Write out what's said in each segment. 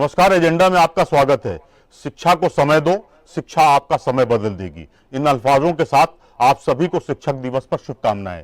नमस्कार। एजेंडा में आपका स्वागत है। शिक्षा को समय दो, शिक्षा आपका समय बदल देगी। इन अल्फाजों के साथ आप सभी को शिक्षक दिवस पर शुभकामनाएं।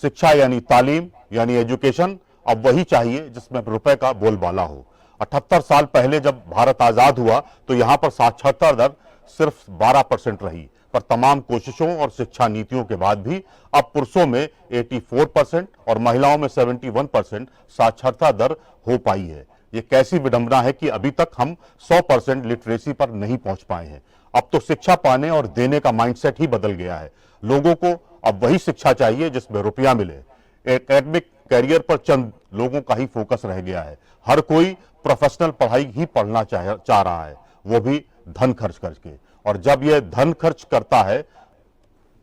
शिक्षा यानी तालीम यानी एजुकेशन अब वही चाहिए जिसमें रुपए का बोलबाला हो। 78 साल पहले जब भारत आजाद हुआ तो यहां पर साक्षरता दर सिर्फ 12% रही, पर तमाम कोशिशों और शिक्षा नीतियों के बाद भी अब पुरुषों में 84% और महिलाओं में 71% साक्षरता दर हो पाई है। ये कैसी विडंबना है कि अभी तक हम 100% लिटरेसी पर नहीं पहुंच पाए हैं। अब तो शिक्षा पाने और देने का माइंडसेट ही बदल गया है। लोगों को अब वही शिक्षा चाहिए जिसमें रुपया मिले। एकेडमिक कैरियर पर चंद लोगों का ही फोकस रह गया है। हर कोई प्रोफेशनल पढ़ाई ही पढ़ना चाह रहा है, वो भी धन खर्च करके। और जब यह धन खर्च करता है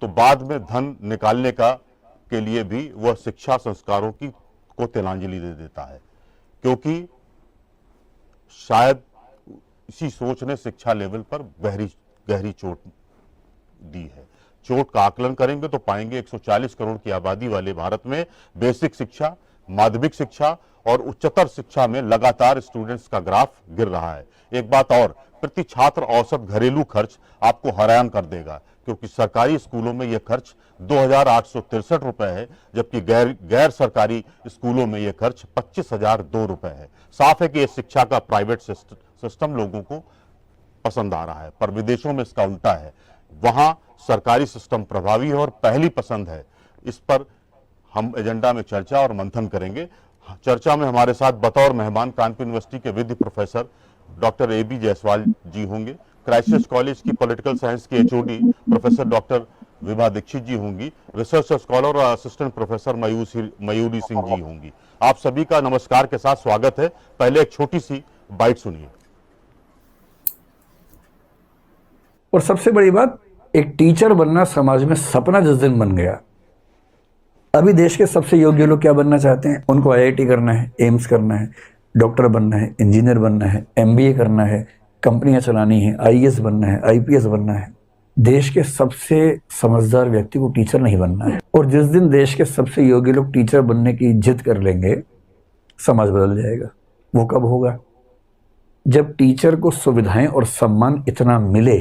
तो बाद में धन निकालने के लिए भी वह शिक्षा संस्कारों को तिलांजलि दे देता है, क्योंकि शायद इसी सोच ने शिक्षा लेवल पर गहरी चोट दी है। चोट का आकलन करेंगे तो पाएंगे 140 करोड़ की आबादी वाले भारत में बेसिक शिक्षा, माध्यमिक शिक्षा और उच्चतर शिक्षा में लगातार स्टूडेंट्स का ग्राफ गिर रहा है। एक बात और, प्रति छात्र औसत घरेलू खर्च आपको हैरान कर देगा, क्योंकि सरकारी स्कूलों में यह खर्च 2,863 रुपए है, जबकि गैर सरकारी स्कूलों में यह खर्च 25,002 रुपए है। साफ है कि यह शिक्षा का प्राइवेट सिस्टम लोगों को पसंद आ रहा है, पर विदेशों में इसका उल्टा है। वहां सरकारी सिस्टम प्रभावी है और पहली पसंद है। इस पर हम एजेंडा में चर्चा और मंथन करेंगे। चर्चा में हमारे साथ बतौर मेहमान कानपुर यूनिवर्सिटी के विधि professor doctor A B Jaiswal ji होंगे। क्राइस्ट कॉलेज की पॉलिटिकल साइंस की HOD professor doctor Vibha Dixit ji होंगी। रिसर्च स्कॉलर और असिस्टेंट प्रोफेसर मयूरी सिंह जी होंगी। आप सभी का नमस्कार के साथ स्वागत है। पहले एक छोटी सी बाइट सुनिए। और सबसे बड़ी बात, एक टीचर बनना समाज में सपना जिस दिन बन गया, अभी देश के सबसे योग्य लोग क्या बनना चाहते हैं? उनको आईआईटी करना है, एम्स करना है, डॉक्टर बनना है, इंजीनियर बनना है, एमबीए करना है, कंपनियां चलानी है, आईएएस बनना है, आईपीएस बनना है। देश के सबसे समझदार व्यक्ति को टीचर नहीं बनना है। और जिस दिन देश के सबसे योग्य लोग टीचर बनने की जिद कर लेंगे, समाज बदल जाएगा। वो कब होगा? जब टीचर को सुविधाएं और सम्मान इतना मिले।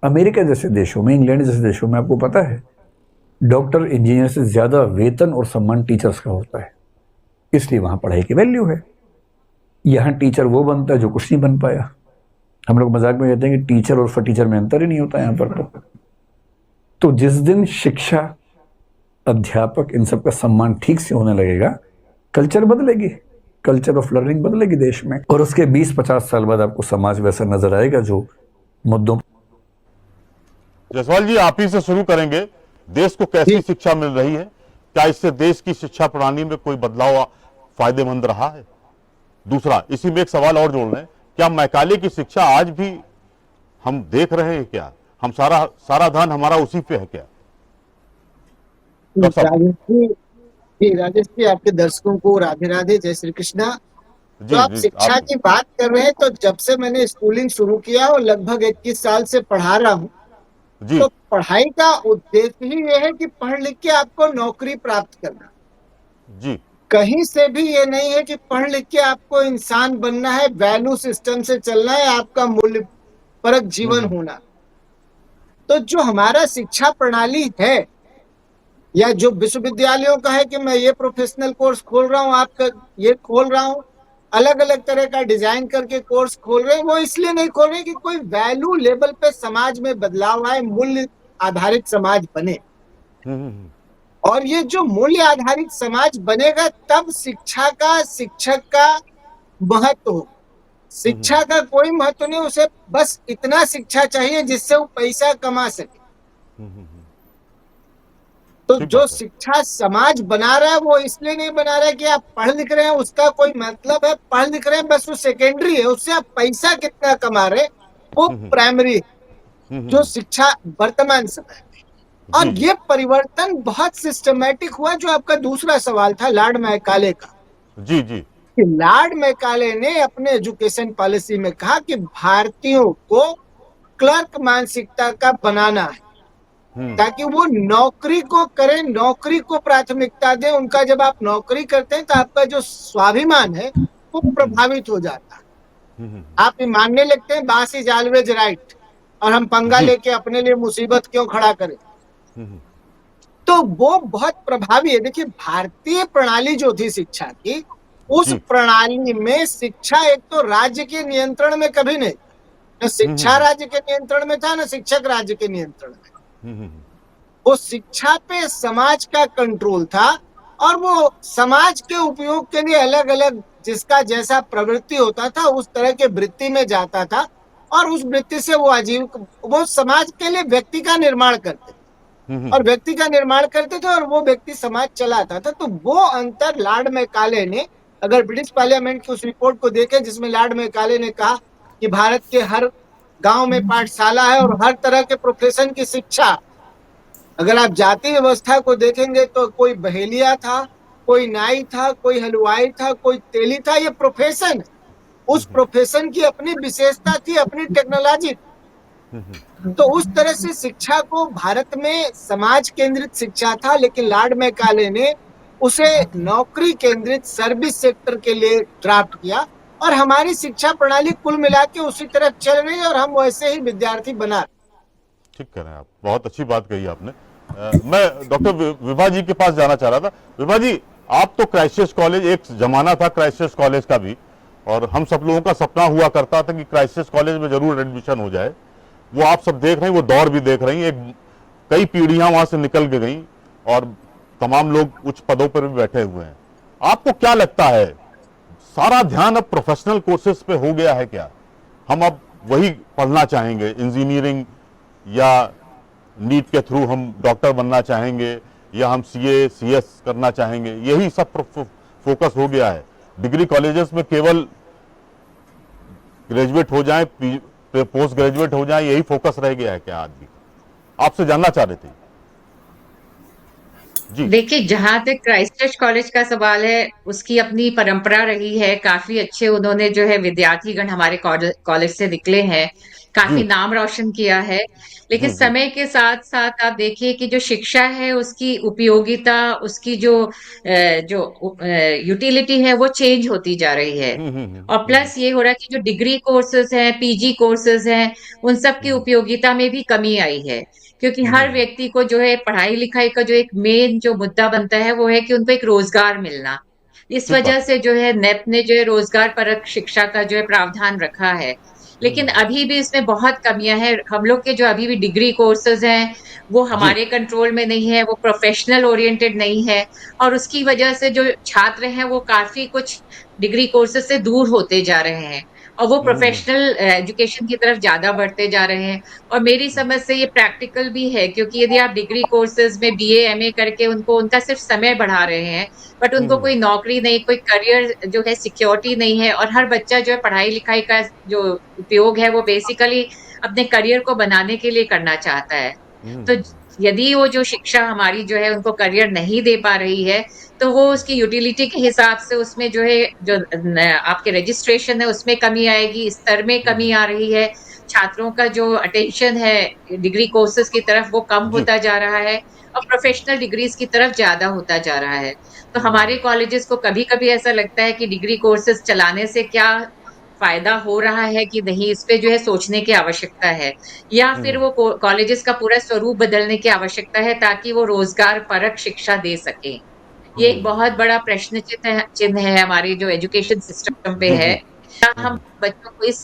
अमेरिका जैसे देशों में, इंग्लैंड जैसे देशों में आपको पता है, डॉक्टर इंजीनियर से ज्यादा वेतन और सम्मान टीचर्स का होता है, इसलिए वहां पढ़ाई की वैल्यू है। यहां टीचर वो बनता है जो कुछ नहीं बन पाया। हम लोग मजाक में कहते हैं कि टीचर और फटीचर में अंतर ही नहीं होता यहां पर। तो जिस दिन शिक्षा, अध्यापक, इन सब का सम्मान ठीक से होने लगेगा, कल्चर बदलेगी, कल्चर ऑफ लर्निंग बदलेगी देश में। और उसके 20-50 साल बाद आपको समाज वैसा नजर आएगा जो मुद्दों। जायसवाल जी, आप ही से शुरू करेंगे। देश को कैसी शिक्षा मिल रही है? क्या इससे देश की शिक्षा प्रणाली में कोई बदलाव फायदेमंद रहा है? दूसरा, इसी में एक सवाल और जोड़ लें, क्या मैकाले की शिक्षा आज भी हम देख रहे हैं? क्या हम सारा ध्यान हमारा उसी पे है क्या? राजेश जी, आपके दर्शकों को राधे राधे, जय श्री कृष्णा। तो आप शिक्षा की बात कर रहे हैं, तो जब से मैंने स्कूलिंग शुरू किया और लगभग 21 साल से पढ़ा रहा हूँ, तो पढ़ाई का उद्देश्य ही ये है कि पढ़ लिख के आपको नौकरी प्राप्त करना जी। कहीं से भी ये नहीं है कि पढ़ लिख के आपको इंसान बनना है, वैल्यू सिस्टम से चलना है, आपका मूल्य परक जीवन होना। तो जो हमारा शिक्षा प्रणाली है, या जो विश्वविद्यालयों का है कि मैं ये प्रोफेशनल कोर्स खोल रहा हूँ, आपका ये खोल रहा हूँ, अलग अलग तरह का डिजाइन करके कोर्स खोल रहे हैं, वो इसलिए नहीं खोल रहे कि कोई वैल्यू लेवल पे समाज में बदलाव आए, मूल्य आधारित समाज बने। और ये जो मूल्य आधारित समाज बनेगा, तब शिक्षा का, शिक्षक का महत्व हो। शिक्षा का कोई महत्व नहीं, उसे बस इतना शिक्षा चाहिए जिससे वो पैसा कमा सके। तो जो शिक्षा समाज बना रहा है, वो इसलिए नहीं बना रहा है कि आप पढ़ लिख रहे हैं उसका कोई मतलब है। पढ़ लिख रहे हैं बस वो सेकेंडरी है, उससे आप पैसा कितना कमा रहे वो प्राइमरी है, जो शिक्षा वर्तमान समय में। और ये परिवर्तन बहुत सिस्टमैटिक हुआ। जो आपका दूसरा सवाल था लॉर्ड मैकाले का, जी जी, कि लॉर्ड मैकाले ने अपने एजुकेशन पॉलिसी में कहा कि भारतीयों को क्लर्क मानसिकता का बनाना है, ताकि वो नौकरी को करें, नौकरी को प्राथमिकता दें। उनका जब आप नौकरी करते हैं तो आपका जो स्वाभिमान है वो प्रभावित हो जाता है। आप ये मानने लगते हैं बास इज ऑलवेज राइट, और हम पंगा जी। लेके अपने लिए मुसीबत क्यों खड़ा करें। तो वो बहुत प्रभावी है। देखिए, भारतीय प्रणाली जो थी शिक्षा की, उस जी। प्रणाली में शिक्षा एक तो राज्य के नियंत्रण में कभी नहीं, न शिक्षा राज्य के नियंत्रण में था, न शिक्षक राज्य के नियंत्रण में। वो शिक्षा पे समाज का कंट्रोल था, और वो समाज के उपयोग के लिए अलग अलग जिसका जैसा प्रवृत्ति होता था उस तरह के वृत्ति में जाता था, और उस वृत्ति से वो समाज के लिए व्यक्ति का निर्माण करते थे, और व्यक्ति का निर्माण करते थे, और वो व्यक्ति समाज चलाता था। तो वो अंतर लॉर्ड मैकाले ने, अगर ब्रिटिश पार्लियामेंट की उस रिपोर्ट को देखें जिसमें लॉर्ड मैकाले ने कहा कि भारत के हर गांव में पाठशाला है और हर तरह के प्रोफेशन की शिक्षा, अगर आप जाति व्यवस्था को देखेंगे तो कोई बहेलिया था, कोई नाई था, कोई हलवाई था, कोई तेली था, ये प्रोफेशन, उस प्रोफेशन की अपनी विशेषता थी, अपनी टेक्नोलॉजी। तो उस तरह से शिक्षा को भारत में समाज केंद्रित शिक्षा था, लेकिन लॉर्ड मैकाले ने उसे नौकरी केंद्रित सर्विस सेक्टर के लिए ड्राफ्ट किया, और हमारी शिक्षा प्रणाली कुल मिला के उसी तरफ चल रही है, और हम वैसे ही विद्यार्थी बना रहे। ठीक कह रहे हैं आप, बहुत अच्छी बात कही आपने। मैं डॉक्टर विभा जी के पास जाना चाह रहा था। विभा जी, आप तो क्राइस्ट कॉलेज, एक जमाना था क्राइस्ट कॉलेज का भी, और हम सब लोगों का सपना हुआ करता था कि क्राइस्ट कॉलेज में जरूर एडमिशन हो जाए। वो आप सब देख रहे हैं, वो दौर भी देख रही हैं, कई पीढ़ियां वहां से निकल के गई, और तमाम लोग उच्च पदों पर भी बैठे हुए हैं। आपको क्या लगता है, सारा ध्यान अब प्रोफेशनल कोर्सेज पे हो गया है क्या? हम अब वही पढ़ना चाहेंगे, इंजीनियरिंग या नीट के थ्रू हम डॉक्टर बनना चाहेंगे, या हम सीए सीएस करना चाहेंगे, यही सब फोकस हो गया है? डिग्री कॉलेजेस में केवल ग्रेजुएट हो जाएं, पोस्ट ग्रेजुएट हो जाएं, यही फोकस रह गया है क्या आज भी? आपसे जानना चाह रहे थे जी। देखिए, जहां तक क्राइस्ट चर्च कॉलेज का सवाल है, उसकी अपनी परंपरा रही है। काफी अच्छे उन्होंने जो है विद्यार्थीगण हमारे कॉलेज से निकले हैं, काफी जी। नाम रोशन किया है। लेकिन जी। समय के साथ साथ आप देखिए कि जो शिक्षा है उसकी उपयोगिता, उसकी जो यूटिलिटी है वो चेंज होती जा रही है। और प्लस ये हो रहा है कि जो डिग्री कोर्सेज हैं, पीजी कोर्सेज हैं, उन सब की उपयोगिता में भी कमी आई है। क्योंकि हर व्यक्ति को जो है पढ़ाई लिखाई का जो एक मेन जो मुद्दा बनता है वो है कि उनको एक रोजगार मिलना। इस ठीक वजह बात है। से जो है नेप ने जो है रोजगार परक शिक्षा का जो है प्रावधान रखा है। लेकिन अभी भी इसमें बहुत कमियां हैं। हम लोग के जो अभी भी डिग्री कोर्सेज हैं वो जी। हमारे कंट्रोल में नहीं है, वो प्रोफेशनल ओरिएंटेड नहीं है, और उसकी वजह से जो छात्र हैं वो काफी कुछ डिग्री कोर्सेज से दूर होते जा रहे हैं, और वो प्रोफेशनल एजुकेशन की तरफ ज्यादा बढ़ते जा रहे हैं। और मेरी समझ से ये प्रैक्टिकल भी है, क्योंकि यदि आप डिग्री कोर्सेज में बीए एमए करके उनको उनका सिर्फ समय बढ़ा रहे हैं, बट उनको कोई नौकरी नहीं, कोई करियर जो है सिक्योरिटी नहीं है। और हर बच्चा जो है पढ़ाई लिखाई का जो उपयोग है वो बेसिकली अपने करियर को बनाने के लिए करना चाहता है। तो यदि वो जो शिक्षा हमारी जो है उनको करियर नहीं दे पा रही है, तो वो उसकी यूटिलिटी के हिसाब से उसमें जो है जो आपके रजिस्ट्रेशन है उसमें कमी आएगी, स्तर में कमी आ रही है, छात्रों का जो अटेंशन है डिग्री कोर्सेज की तरफ वो कम जी। होता जा रहा है, और प्रोफेशनल डिग्रीज की तरफ ज्यादा होता जा रहा है। तो हमारे कॉलेजेस को कभी कभी ऐसा लगता है कि डिग्री कोर्सेज चलाने से क्या फायदा हो रहा है कि नहीं, इस पे जो है सोचने की आवश्यकता है। या फिर वो कॉलेजेस का पूरा स्वरूप बदलने की आवश्यकता है ताकि वो रोजगार परक शिक्षा दे सके। ये एक बहुत बड़ा प्रश्न चिन्ह है हमारे जो एजुकेशन सिस्टम पे जी। है। जी। क्या हम बच्चों को इस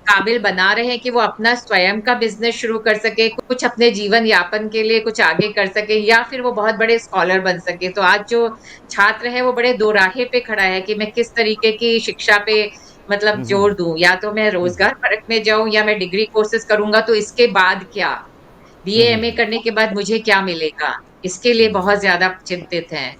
काबिल बना रहे हैं कि वो अपना स्वयं का बिजनेस शुरू कर सके, कुछ अपने जीवन यापन के लिए कुछ आगे कर सके, या फिर वो बहुत बड़े स्कॉलर बन सके? तो आज जो छात्र है वो बड़े दोराहे पे खड़ा है कि मैं किस तरीके की शिक्षा पे मतलब जोर दूं, या तो मैं रोजगार परक में जाऊं या मैं डिग्री कोर्सेज करूंगा, तो इसके बाद क्या, बीए एमए करने के बाद मुझे क्या मिलेगा, इसके लिए बहुत ज्यादा चिंतित हैं।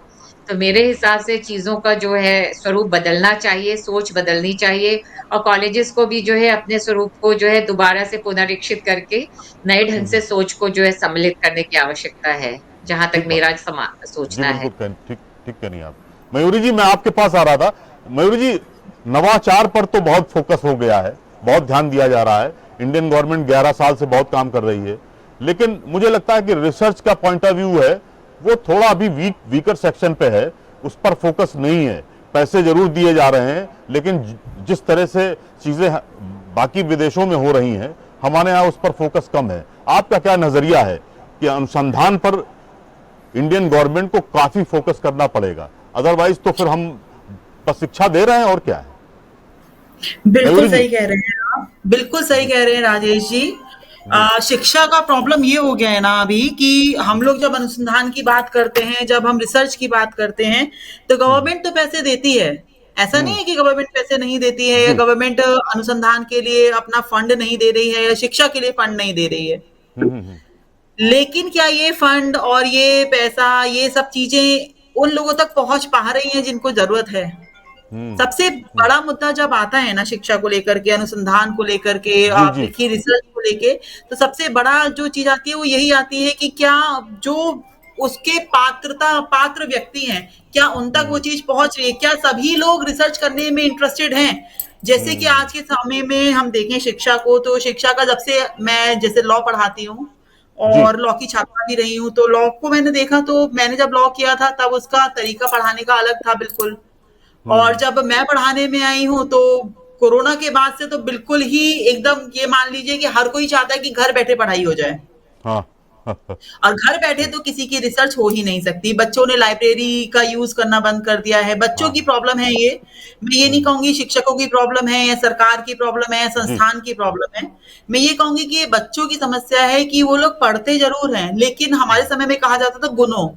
तो मेरे हिसाब से चीजों का जो है स्वरूप बदलना चाहिए, सोच बदलनी चाहिए, और कॉलेजेस को भी जो है अपने स्वरूप को जो है दोबारा से पुनरीक्षित करके नए ढंग से सोच को जो है सम्मिलित करने की आवश्यकता है, जहां तक ठीक बात। मेरा जी सोचना है। बिल्कुल ठीक ठीक करिए आप। मयूरी जी, मैं आपके पास आ रहा था। मयूरी जी, नवाचार पर तो बहुत फोकस हो गया है, बहुत ध्यान दिया जा रहा है। इंडियन गवर्नमेंट 11 साल से बहुत काम कर रही है, लेकिन मुझे लगता है कि रिसर्च का पॉइंट ऑफ व्यू है वो थोड़ा अभी वीकर सेक्शन पे है, उस पर फोकस नहीं है। पैसे जरूर दिए जा रहे हैं, लेकिन जिस तरह से चीजें बाकी विदेशों में हो रही हैं, हमारे यहाँ उस पर फोकस कम है। आपका क्या नजरिया है कि अनुसंधान पर इंडियन गवर्नमेंट को काफी फोकस करना पड़ेगा, अदरवाइज तो फिर हम बस शिक्षा दे रहे हैं और क्या है? बिल्कुल मयूरी सही जी। कह रहे हैं आप, बिल्कुल सही कह रहे हैं राजेश जी। शिक्षा का प्रॉब्लम ये हो गया है ना अभी कि हम लोग जब अनुसंधान की बात करते हैं, जब हम रिसर्च की बात करते हैं, तो गवर्नमेंट तो पैसे देती है। ऐसा नहीं है कि गवर्नमेंट पैसे नहीं देती है, या जी। गवर्नमेंट अनुसंधान के लिए अपना फंड नहीं दे रही है, या शिक्षा के लिए फंड नहीं दे रही है। हम्म। लेकिन क्या ये फंड और ये पैसा, ये सब चीजें उन लोगों तक पहुंच पा रही हैं जिनको जरूरत है? हम्म। सबसे बड़ा मुद्दा जब आता है ना शिक्षा को लेकर के, अनुसंधान को लेकर के, जी आप जी। देखिए रिसर्च को लेके, तो सबसे बड़ा जो चीज आती है वो यही आती है कि क्या जो उसके पात्र व्यक्ति हैं, क्या उन तक वो चीज पहुंच रही है? क्या सभी लोग रिसर्च करने में इंटरेस्टेड हैं? जैसे कि आज के समय में हम देखें शिक्षा को, तो शिक्षा का, जब से मैं जैसे लॉ पढ़ाती हूँ जी। और लॉ की छात्रा भी रही हूँ, तो लॉ को मैंने देखा, तो मैंने जब लॉ किया था तब उसका तरीका पढ़ाने का अलग था बिल्कुल। और जब मैं पढ़ाने में आई हूँ तो कोरोना के बाद से तो बिल्कुल ही एकदम, ये मान लीजिए कि हर कोई चाहता है कि घर बैठे पढ़ाई हो जाए, हाँ। और घर बैठे तो किसी की रिसर्च हो ही नहीं सकती। बच्चों ने लाइब्रेरी का यूज करना बंद कर दिया है। बच्चों की हाँ। प्रॉब्लम है ये, मैं ये नहीं कहूंगी शिक्षकों की प्रॉब्लम है या सरकार की प्रॉब्लम है या जी। संस्थान की प्रॉब्लम है। मैं ये कहूंगी कि ये बच्चों की समस्या है कि वो लोग पढ़ते जरूर हैं, लेकिन हमारे समय में कहा जाता था गुनो,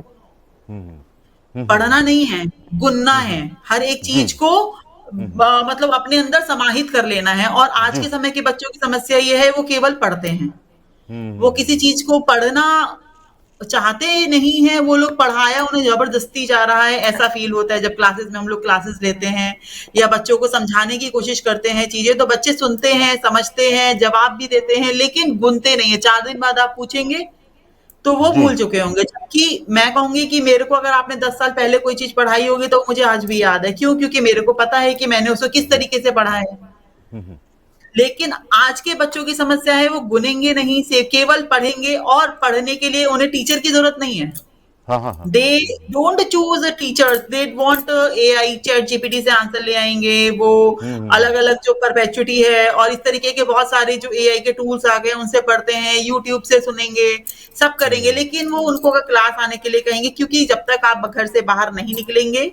पढ़ना नहीं है, गुनना है। हर एक जी। चीज को मतलब अपने अंदर समाहित कर लेना है। और आज जी। के समय के बच्चों की समस्या ये है, वो केवल पढ़ते हैं, वो किसी चीज को पढ़ना चाहते नहीं है। वो लोग पढ़ाया उन्हें जबरदस्ती जा रहा है, ऐसा फील होता है जब क्लासेस में हम लोग क्लासेस लेते हैं या बच्चों को समझाने की कोशिश करते हैं चीजें, तो बच्चे सुनते हैं, समझते हैं, जवाब भी देते हैं, लेकिन गुनते नहीं है। 4 दिन बाद आप पूछेंगे तो वो जी। भूल चुके होंगे। जबकि मैं कहूंगी कि मेरे को अगर आपने 10 साल पहले कोई चीज पढ़ाई होगी तो मुझे आज भी याद है। क्यों? क्योंकि मेरे को पता है कि मैंने उसको किस तरीके से पढ़ा है। लेकिन आज के बच्चों की समस्या है, वो गुनेंगे नहीं, से केवल पढ़ेंगे, और पढ़ने के लिए उन्हें टीचर की जरूरत नहीं है। हाँ हाँ हाँ। They don't choose teachers, they want AI, chat GPT से आंसर ले आएंगे वो। अलग अलग जो परपेचुटी है और इस तरीके के बहुत सारे जो एआई के टूल्स आ गए, उनसे पढ़ते हैं, यूट्यूब से सुनेंगे, सब करेंगे। लेकिन वो उनको अगर क्लास आने के लिए कहेंगे, क्योंकि जब तक आप घर से बाहर नहीं निकलेंगे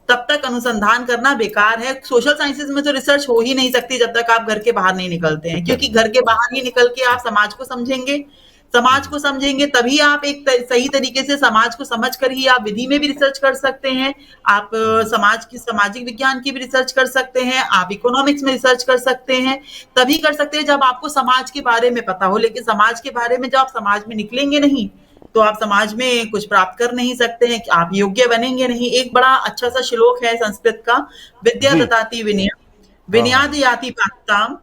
तब तक अनुसंधान करना बेकार है। सोशल साइंसेज में तो रिसर्च हो ही नहीं सकती जब तक आप घर के बाहर नहीं निकलते हैं, क्योंकि घर के बाहर ही निकल के आप समाज को समझेंगे। समाज को समझेंगे तभी आप एक सही तरीके से समाज को समझ कर ही आप विधि में भी रिसर्च कर सकते हैं। आप समाज की, सामाजिक विज्ञान की भी रिसर्च कर सकते हैं, आप इकोनॉमिक्स में रिसर्च कर सकते हैं। तभी कर सकते हैं जब आपको समाज के बारे में पता हो। लेकिन समाज के बारे में जब आप समाज में निकलेंगे नहीं, तो आप समाज में कुछ प्राप्त कर नहीं सकते हैं, आप योग्य बनेंगे नहीं। एक बड़ा अच्छा सा श्लोक है संस्कृत का, विद्या जी। ददाति विनयम, हाँ हाँ। विनयाद याति पात्रताम,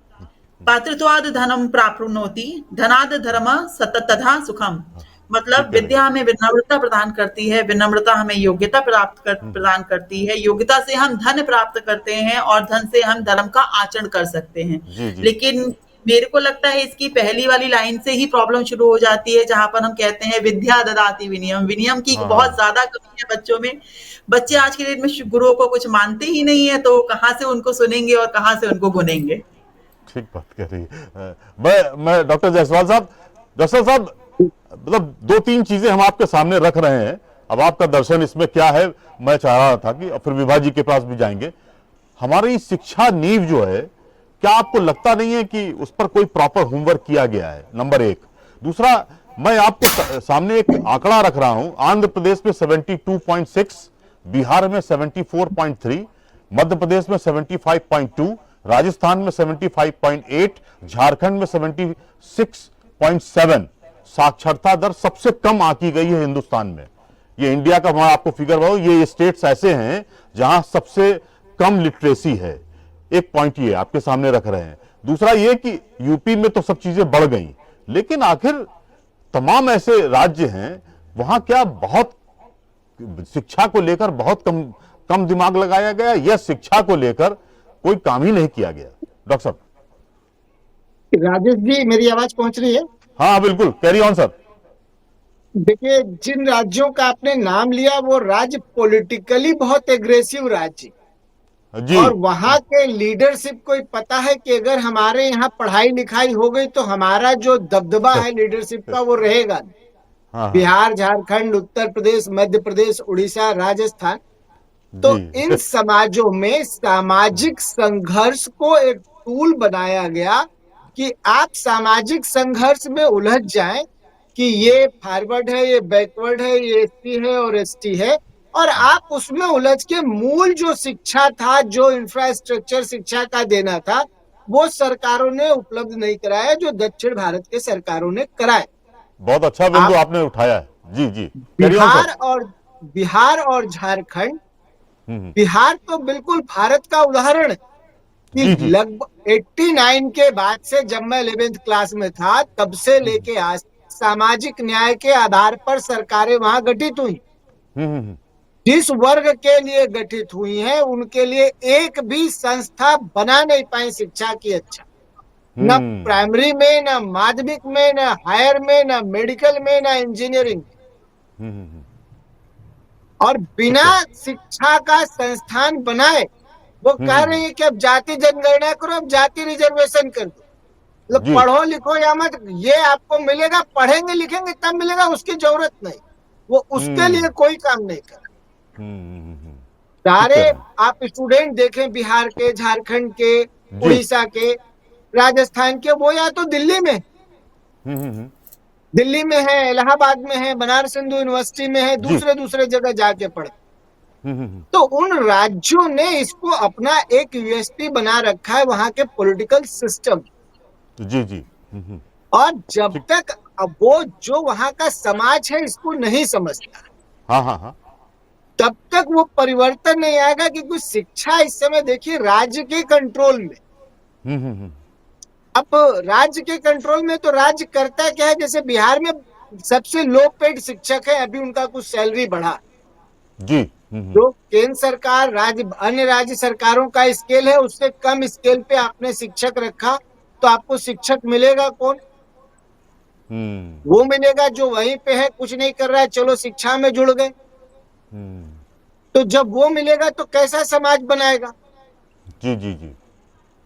पात्रत्वाद धनम प्राप्नोति, धनाद धर्म सततधा सुखम। मतलब ठीक है। विद्या हमें विनम्रता प्रदान करती है, विनम्रता हमें योग्यता प्रदान करती है, योग्यता से हम धन प्राप्त करते हैं, और धन से हम धर्म का आचरण कर सकते हैं। जी जी। लेकिन मेरे को लगता है इसकी पहली वाली लाइन से ही प्रॉब्लम शुरू हो जाती है, जहां पर हम कहते हैं विद्या ददाति विनयम। विनयम की हाँ बहुत हाँ। ज्यादा कमी है बच्चों में। बच्चे आज के डेट में गुरुओं को कुछ मानते ही नहीं है, तो कहाँ से उनको सुनेंगे और कहाँ से उनको गुनेंगे। ठीक बात कह रही है। मैं डॉक्टर जायसवाल साहब, डॉक्टर साहब, मतलब 2-3 चीजें हम आपके सामने रख रहे हैं, अब आपका दर्शन इसमें क्या है मैं चाह रहा था कि, और फिर विभा जी के पास भी जाएंगे। हमारी शिक्षा नींव जो है, क्या आपको लगता नहीं है कि उस पर कोई प्रॉपर होमवर्क किया गया है? नंबर 1। दूसरा, मैं आपको सामने एक आंकड़ा रख रहा हूं, आंध्र प्रदेश में 72.6, बिहार में 74.3, मध्य प्रदेश में 75.2, राजस्थान में 75.8, झारखंड में 76.7। साक्षरता दर सबसे कम आंकी गई है हिंदुस्तान में। ये इंडिया का, मैं आपको फिगर बताऊं, ये स्टेट्स ऐसे हैं जहां सबसे कम लिटरेसी है। एक पॉइंट ये आपके सामने रख रहे हैं। दूसरा ये कि यूपी में तो सब चीजें बढ़ गई, लेकिन आखिर तमाम ऐसे राज्य हैं वहां क्या बहुत शिक्षा को लेकर बहुत कम दिमाग लगाया गया, या शिक्षा को लेकर कोई काम ही नहीं किया गया? डॉक्टर साहब। राजेश जी, मेरी आवाज पहुंच रही है? हाँ बिल्कुल, कैरी ऑन सर। देखिए, जिन राज्यों का आपने नाम लिया वो राज्य पॉलिटिकली बहुत एग्रेसिव राज्य, जी। और वहां के लीडरशिप को पता है कि अगर हमारे यहाँ पढ़ाई लिखाई हो गई तो हमारा जो दबदबा है लीडरशिप का वो रहेगा। हाँ हाँ। बिहार, झारखंड, उत्तर प्रदेश, मध्य प्रदेश, उड़ीसा, राजस्थान, तो जी। इन समाजों में सामाजिक संघर्ष को एक टूल बनाया गया कि आप सामाजिक संघर्ष में उलझ जाएं कि ये फॉरवर्ड है, ये बैकवर्ड है, ये एससी है और एसटी है, और आप उसमें उलझ के मूल जो शिक्षा था, जो इंफ्रास्ट्रक्चर शिक्षा का देना था, वो सरकारों ने उपलब्ध नहीं कराया, जो दक्षिण भारत के सरकारों ने कराया। बहुत अच्छा बिंदु आप आपने उठाया है। जी जी, कैरी ऑन बिहार सर। और बिहार और झारखंड, हम्म। बिहार तो बिल्कुल भारत का उदाहरण है कि जी जी। लगभग 89 के बाद से, जब मैं 11th क्लास में था तब से लेके आज, सामाजिक न्याय के आधार पर सरकारें वहां गठित हुई। हम्म। जिस वर्ग के लिए गठित हुई हैं उनके लिए एक भी संस्था बना नहीं पाई शिक्षा की अच्छा, न हम्म। प्राइमरी में, न माध्यमिक में, न हायर में, न मेडिकल में, न इंजीनियरिंग। हम्म। और बिना ठीक है। शिक्षा का संस्थान बनाए वो कह रहे हैं कि अब जाति जनगणना करो, अब जाति रिजर्वेशन कर दो, मतलब जी। पढ़ो लिखो या मत, ये आपको मिलेगा, पढ़ेंगे लिखेंगे तब मिलेगा, उसकी जरूरत नहीं, वो उसके हम्म। लिए कोई काम नहीं कर। हम्म। ठीक सारे कह रहे हैं। आप स्टूडेंट देखें, बिहार के, झारखंड के, जी। उड़ीसा के, राजस्थान के, वो या तो दिल्ली में, हम्म। दिल्ली में है, इलाहाबाद में है, बनारस हिंदू यूनिवर्सिटी में है, जी। दूसरे दूसरे जगह जाके पढ़ते। हम्म। तो उन राज्यों ने इसको अपना एक यूएसपी बना रखा है, वहां के पॉलिटिकल सिस्टम। जी जी। और जब ठीक। तक अब वो जो वहां का समाज है इसको नहीं समझता, हाँ हाँ हाँ। तब तक वो परिवर्तन नहीं आएगा। कि कुछ शिक्षा इस समय देखिए राज्य के कंट्रोल में। हम्म। अब राज्य के कंट्रोल में तो राज्य करता क्या है, जैसे बिहार में सबसे लो पेड शिक्षक है, अभी उनका कुछ सैलरी बढ़ा। जी। जो केंद्र सरकार, राज्य, अन्य राज्य सरकारों का स्केल है, उससे कम स्केल पे आपने शिक्षक रखा, तो आपको शिक्षक मिलेगा कौन? हम्म। वो मिलेगा जो वहीं पे है, कुछ नहीं कर रहा है, चलो शिक्षा में जुड़ गए। हम्म। तो जब वो मिलेगा तो कैसा समाज बनाएगा? जी जी जी।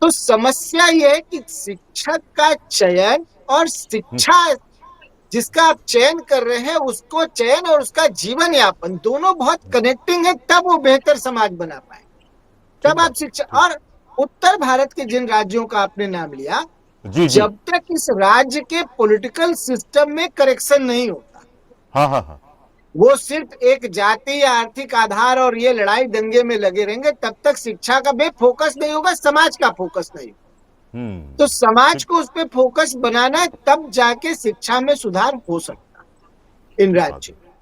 तो समस्या ये है कि शिक्षक का चयन और शिक्षा जिसका आप चयन कर रहे हैं, उसको चयन और उसका जीवन यापन दोनों बहुत कनेक्टिंग है, तब वो बेहतर समाज बना पाए। ठीक तब आप बात। शिक्षा, ठीक। और उत्तर भारत के जिन राज्यों का आपने नाम लिया, जी जी। जब तक इस राज्य के पॉलिटिकल सिस्टम में करेक्शन नहीं होता, हाँ हाँ हाँ। वो सिर्फ एक जाति या आर्थिक आधार और ये लड़ाई दंगे में लगे रहेंगे, तब तक शिक्षा का भी फोकस नहीं होगा, समाज का फोकस नहीं होगा। तो समाज ठीक। को उस पर फोकस बनाना है, तब जाके शिक्षा में सुधार हो सकता है इन ठीक बात राज्यों। है।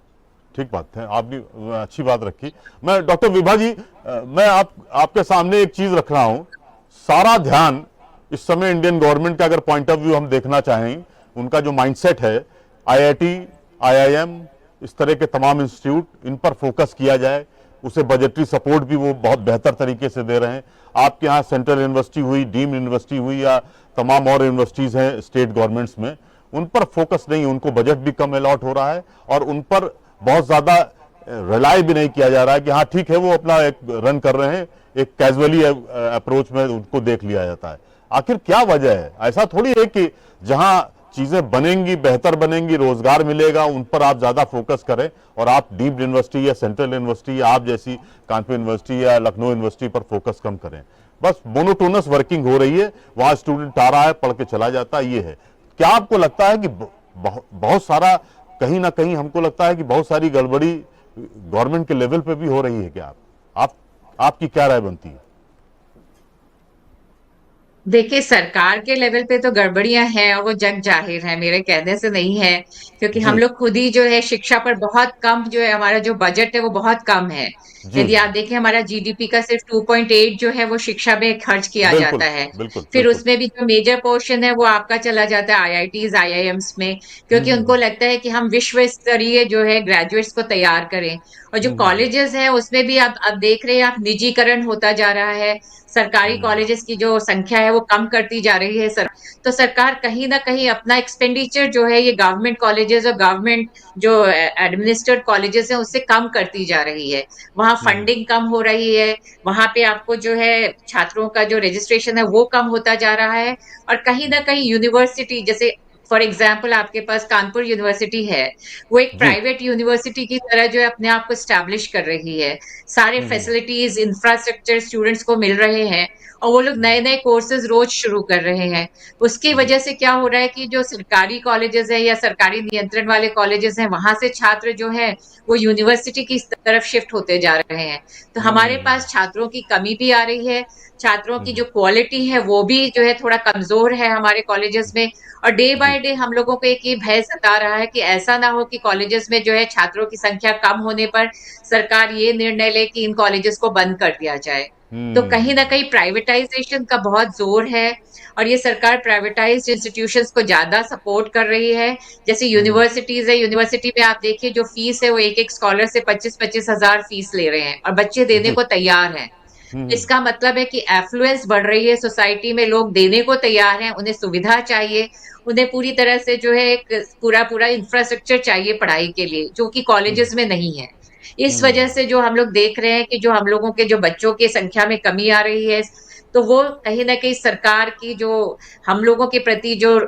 ठीक बात है, आपने अच्छी बात रखी। मैं डॉक्टर विभा जी, मैं आपके सामने एक चीज रख रहा हूं। सारा ध्यान इस समय इंडियन गवर्नमेंट का अगर पॉइंट ऑफ व्यू हम देखना चाहें, उनका जो माइंडसेट है, आईआईटी, आईआईएम, इस तरह के तमाम इंस्टीट्यूट, इन पर फोकस किया जाए। उसे बजटरी सपोर्ट भी वो बहुत बेहतर तरीके से दे रहे हैं। आपके यहाँ सेंट्रल यूनिवर्सिटी हुई, डीम्ड यूनिवर्सिटी हुई, या तमाम और यूनिवर्सिटीज हैं स्टेट गवर्नमेंट्स में, उन पर फोकस नहीं, उनको बजट भी कम अलॉट हो रहा है और उन पर बहुत ज्यादा रिलाय भी नहीं किया जा रहा है कि हाँ ठीक है वो अपना एक रन कर रहे हैं, एक कैजुअली अप्रोच में उनको देख लिया जाता है। आखिर क्या वजह है? ऐसा थोड़ी है कि जहां चीजें बनेंगी, बेहतर बनेंगी, रोजगार मिलेगा, उन पर आप ज्यादा फोकस करें और आप डीम्ड यूनिवर्सिटी या सेंट्रल यूनिवर्सिटी या आप जैसी कानपुर यूनिवर्सिटी या लखनऊ यूनिवर्सिटी पर फोकस कम करें। बस मोनोटोनस वर्किंग हो रही है, वहां स्टूडेंट आ रहा है, पढ़ के चला जाता है, ये है। क्या आपको लगता है कि बहुत सारा, कहीं ना कहीं हमको लगता है कि बहुत सारी गड़बड़ी गवर्नमेंट के लेवल पे भी हो रही है? क्या आप आपकी क्या राय बनती है? देखिए, सरकार के लेवल पे तो गड़बड़ियां हैं और वो जग जाहिर है, मेरे कहने से नहीं है, क्योंकि हम जी लोग खुद ही जो है शिक्षा पर बहुत कम, जो है हमारा जो बजट है वो बहुत कम है। जी यदि जी। आप देखें, हमारा जीडीपी का सिर्फ 2.8 जो है वो शिक्षा में खर्च किया बिल्कुल जाता है। बिल्कुल फिर बिल्कुल। उसमें भी जो मेजर पोर्शन है वो आपका चला जाता है आईआईटीज, आईआईएम्स में, क्योंकि उनको लगता है कि हम विश्व स्तरीय जो है ग्रेजुएट्स को तैयार करें। और जो कॉलेजेस हैं उसमें भी आप अब देख रहे हैं, आप निजीकरण होता जा रहा है। सरकारी कॉलेजेस की जो संख्या है वो कम करती जा रही है तो सरकार कहीं ना कहीं अपना एक्सपेंडिचर जो है ये गवर्नमेंट कॉलेजेस और गवर्नमेंट जो एडमिनिस्ट्रेड कॉलेजेस हैं उससे कम करती जा रही है। वहाँ फंडिंग कम हो रही है, वहाँ पे आपको जो है छात्रों का जो रजिस्ट्रेशन है वो कम होता जा रहा है, और कहीं ना कहीं यूनिवर्सिटी जैसे फॉर एग्जाम्पल आपके पास कानपुर यूनिवर्सिटी है, वो एक जी। प्राइवेट यूनिवर्सिटी की तरह जो है अपने आप को स्टैब्लिश कर रही है। सारे फैसिलिटीज इंफ्रास्ट्रक्चर स्टूडेंट्स को मिल रहे हैं और वो लोग नए नए कोर्सेज रोज शुरू कर रहे हैं। उसकी वजह से क्या हो रहा है कि जो सरकारी कॉलेजेस है या सरकारी नियंत्रण वाले कॉलेजेस हैं वहां से छात्र जो है वो यूनिवर्सिटी की तरफ शिफ्ट होते जा रहे हैं। तो हमारे पास छात्रों की कमी भी आ रही है, छात्रों की जो क्वालिटी है वो भी जो है थोड़ा कमजोर है हमारे कॉलेजेस में। और डे बाय डे हम लोगों को एक ये भय सता रहा है कि ऐसा ना हो कि कॉलेजेस में जो है छात्रों की संख्या कम होने पर सरकार ये निर्णय ले कि इन कॉलेजेस को बंद कर दिया जाए। तो कहीं ना कहीं प्राइवेटाइजेशन का बहुत जोर है और ये सरकार प्राइवेटाइज्ड इंस्टीट्यूशंस को ज्यादा सपोर्ट कर रही है। जैसे यूनिवर्सिटीज है, यूनिवर्सिटी में आप देखिए जो फीस है वो एक एक स्कॉलर से 25-25 हजार फीस ले रहे हैं और बच्चे देने जी। को तैयार हैं। इसका मतलब है कि एफ्लुएंस बढ़ रही है सोसाइटी में, लोग देने को तैयार हैं, उन्हें सुविधा चाहिए, उन्हें पूरी तरह से जो है एक पूरा पूरा इंफ्रास्ट्रक्चर चाहिए पढ़ाई के लिए, जो कि कॉलेजेस में नहीं है। इस वजह से जो हम लोग देख रहे हैं कि जो हम लोगों के जो बच्चों की संख्या में कमी आ रही है, तो वो कहीं ना कहीं सरकार की जो हम लोगों के प्रति जो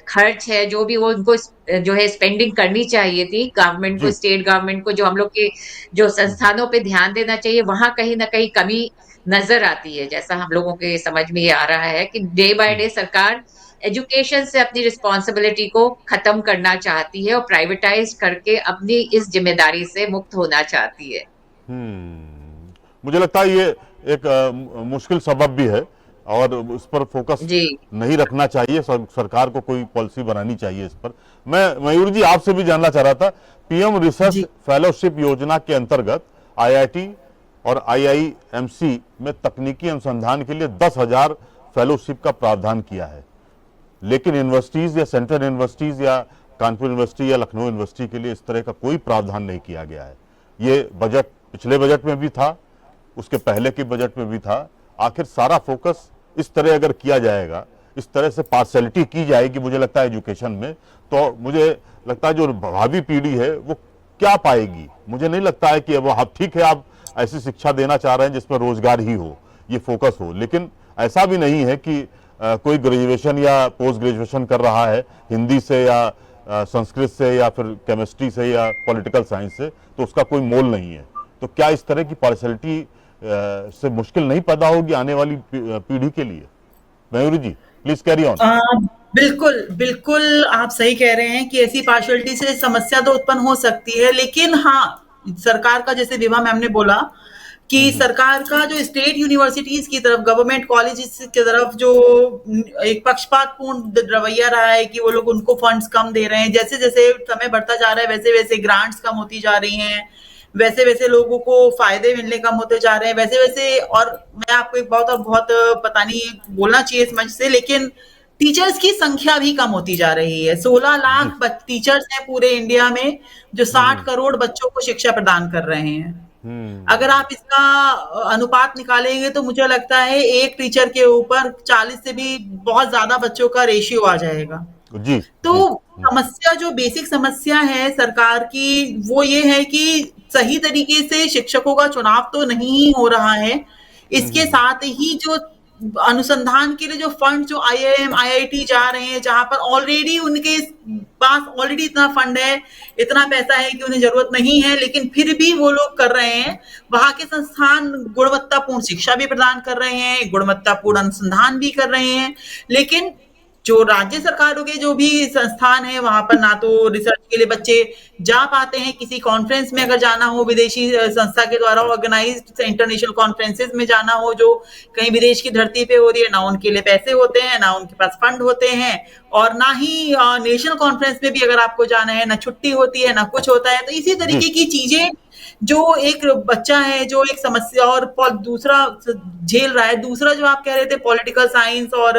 खर्च है, जो भी वो उनको जो है स्पेंडिंग करनी चाहिए थी गवर्नमेंट को, जी। स्टेट गवर्नमेंट को, जो हम लोग के जो संस्थानों पे ध्यान देना चाहिए, वहां कहीं ना कहीं कमी नजर आती है। जैसा हम लोगों के समझ में ये आ रहा है कि डे बाय डे सरकार एजुकेशन से अपनी रिस्पॉन्सिबिलिटी को खत्म करना चाहती है और प्राइवेटाइज करके अपनी इस जिम्मेदारी से मुक्त होना चाहती है। मुझे लगता है ये एक मुश्किल सबब भी है और उस पर फोकस जी नहीं रखना चाहिए। सरकार को कोई पॉलिसी बनानी चाहिए इस पर। मैं मयूर जी आपसे भी जानना चाह रहा था, पीएम रिसर्च जी। फेलोशिप योजना के अंतर्गत आईआईटी और आईआईएमसी में तकनीकी अनुसंधान के लिए 10,000 फेलोशिप का प्रावधान किया है, लेकिन यूनिवर्सिटीज या सेंट्रल यूनिवर्सिटीज या कानपुर यूनिवर्सिटी या लखनऊ यूनिवर्सिटी के लिए इस तरह का कोई प्रावधान नहीं किया गया है। ये बजट पिछले बजट में भी था, उसके पहले के बजट में भी था। आखिर सारा फोकस इस तरह अगर किया जाएगा, इस तरह से पार्शलिटी की जाएगी मुझे लगता है एजुकेशन में, तो मुझे लगता है जो भावी पीढ़ी है वो क्या पाएगी। मुझे नहीं लगता है कि अब आप ठीक है, आप ऐसी शिक्षा देना चाह रहे हैं जिसमें रोजगार ही हो, ये फोकस हो, लेकिन ऐसा भी नहीं है कि कोई ग्रेजुएशन या पोस्ट ग्रेजुएशन कर रहा है हिंदी से या संस्कृत से या फिर केमिस्ट्री से या पॉलिटिकल साइंस से, तो उसका कोई मोल नहीं है। तो क्या इस तरह की पार्शलिटी से मुश्किल नहीं पैदा होगी आने वाली पीढ़ी के लिए? मयूरी जी प्लीज कैरी ऑन। बिल्कुल बिल्कुल आप सही कह रहे हैं कि ऐसी पार्शलिटी से समस्या तो उत्पन्न हो सकती है, लेकिन हाँ, सरकार का, जैसे विभा मैम ने बोला कि सरकार का जो स्टेट यूनिवर्सिटीज की तरफ, गवर्नमेंट कॉलेजेस की तरफ जो एक पक्षपातपूर्ण रवैया रहा है कि वो लोग उनको फंड्स कम दे रहे हैं। जैसे जैसे समय बढ़ता जा रहा है वैसे वैसे ग्रांट्स कम होती जा रही हैं, वैसे वैसे लोगों को फायदे मिलने कम होते जा रहे हैं, वैसे वैसे। और मैं आपको एक बहुत पता नहीं बोलना चाहिए इस मंच से, लेकिन टीचर्स की संख्या भी कम होती जा रही है। 16 लाख टीचर्स हैं पूरे इंडिया में जो 60 करोड़ बच्चों को शिक्षा प्रदान कर रहे हैं। अगर आप इसका अनुपात निकालेंगे तो मुझे लगता है एक टीचर के ऊपर 40 से भी बहुत ज्यादा बच्चों का रेशियो आ जाएगा। जी। तो समस्या, जो बेसिक समस्या है सरकार की, वो ये है कि सही तरीके से शिक्षकों का चुनाव तो नहीं हो रहा है। इसके साथ ही जो अनुसंधान के लिए जो फंड जो आईआईएम आईआईटी जा रहे हैं, जहां पर ऑलरेडी उनके पास ऑलरेडी इतना फंड है, इतना पैसा है कि उन्हें जरूरत नहीं है, लेकिन फिर भी वो लोग कर रहे हैं। वहां के संस्थान गुणवत्तापूर्ण शिक्षा भी प्रदान कर रहे हैं, गुणवत्तापूर्ण अनुसंधान भी कर रहे हैं, लेकिन जो राज्य सरकारों के जो भी संस्थान है वहां पर ना तो रिसर्च के लिए बच्चे जा पाते हैं। किसी कॉन्फ्रेंस में अगर जाना हो, विदेशी संस्था के द्वारा ऑर्गेनाइज्ड इंटरनेशनल कॉन्फ्रेंसेस में जाना हो जो कहीं विदेश की धरती पे हो रही है, ना उनके लिए पैसे होते हैं, ना उनके पास फंड होते हैं, और ना ही नेशनल कॉन्फ्रेंस में भी अगर आपको जाना है, ना छुट्टी होती है, ना कुछ होता है। तो इसी तरीके की चीजें जो एक बच्चा है जो एक समस्या और दूसरा झेल रहा है। दूसरा जो आप कह रहे थे पॉलिटिकल साइंस और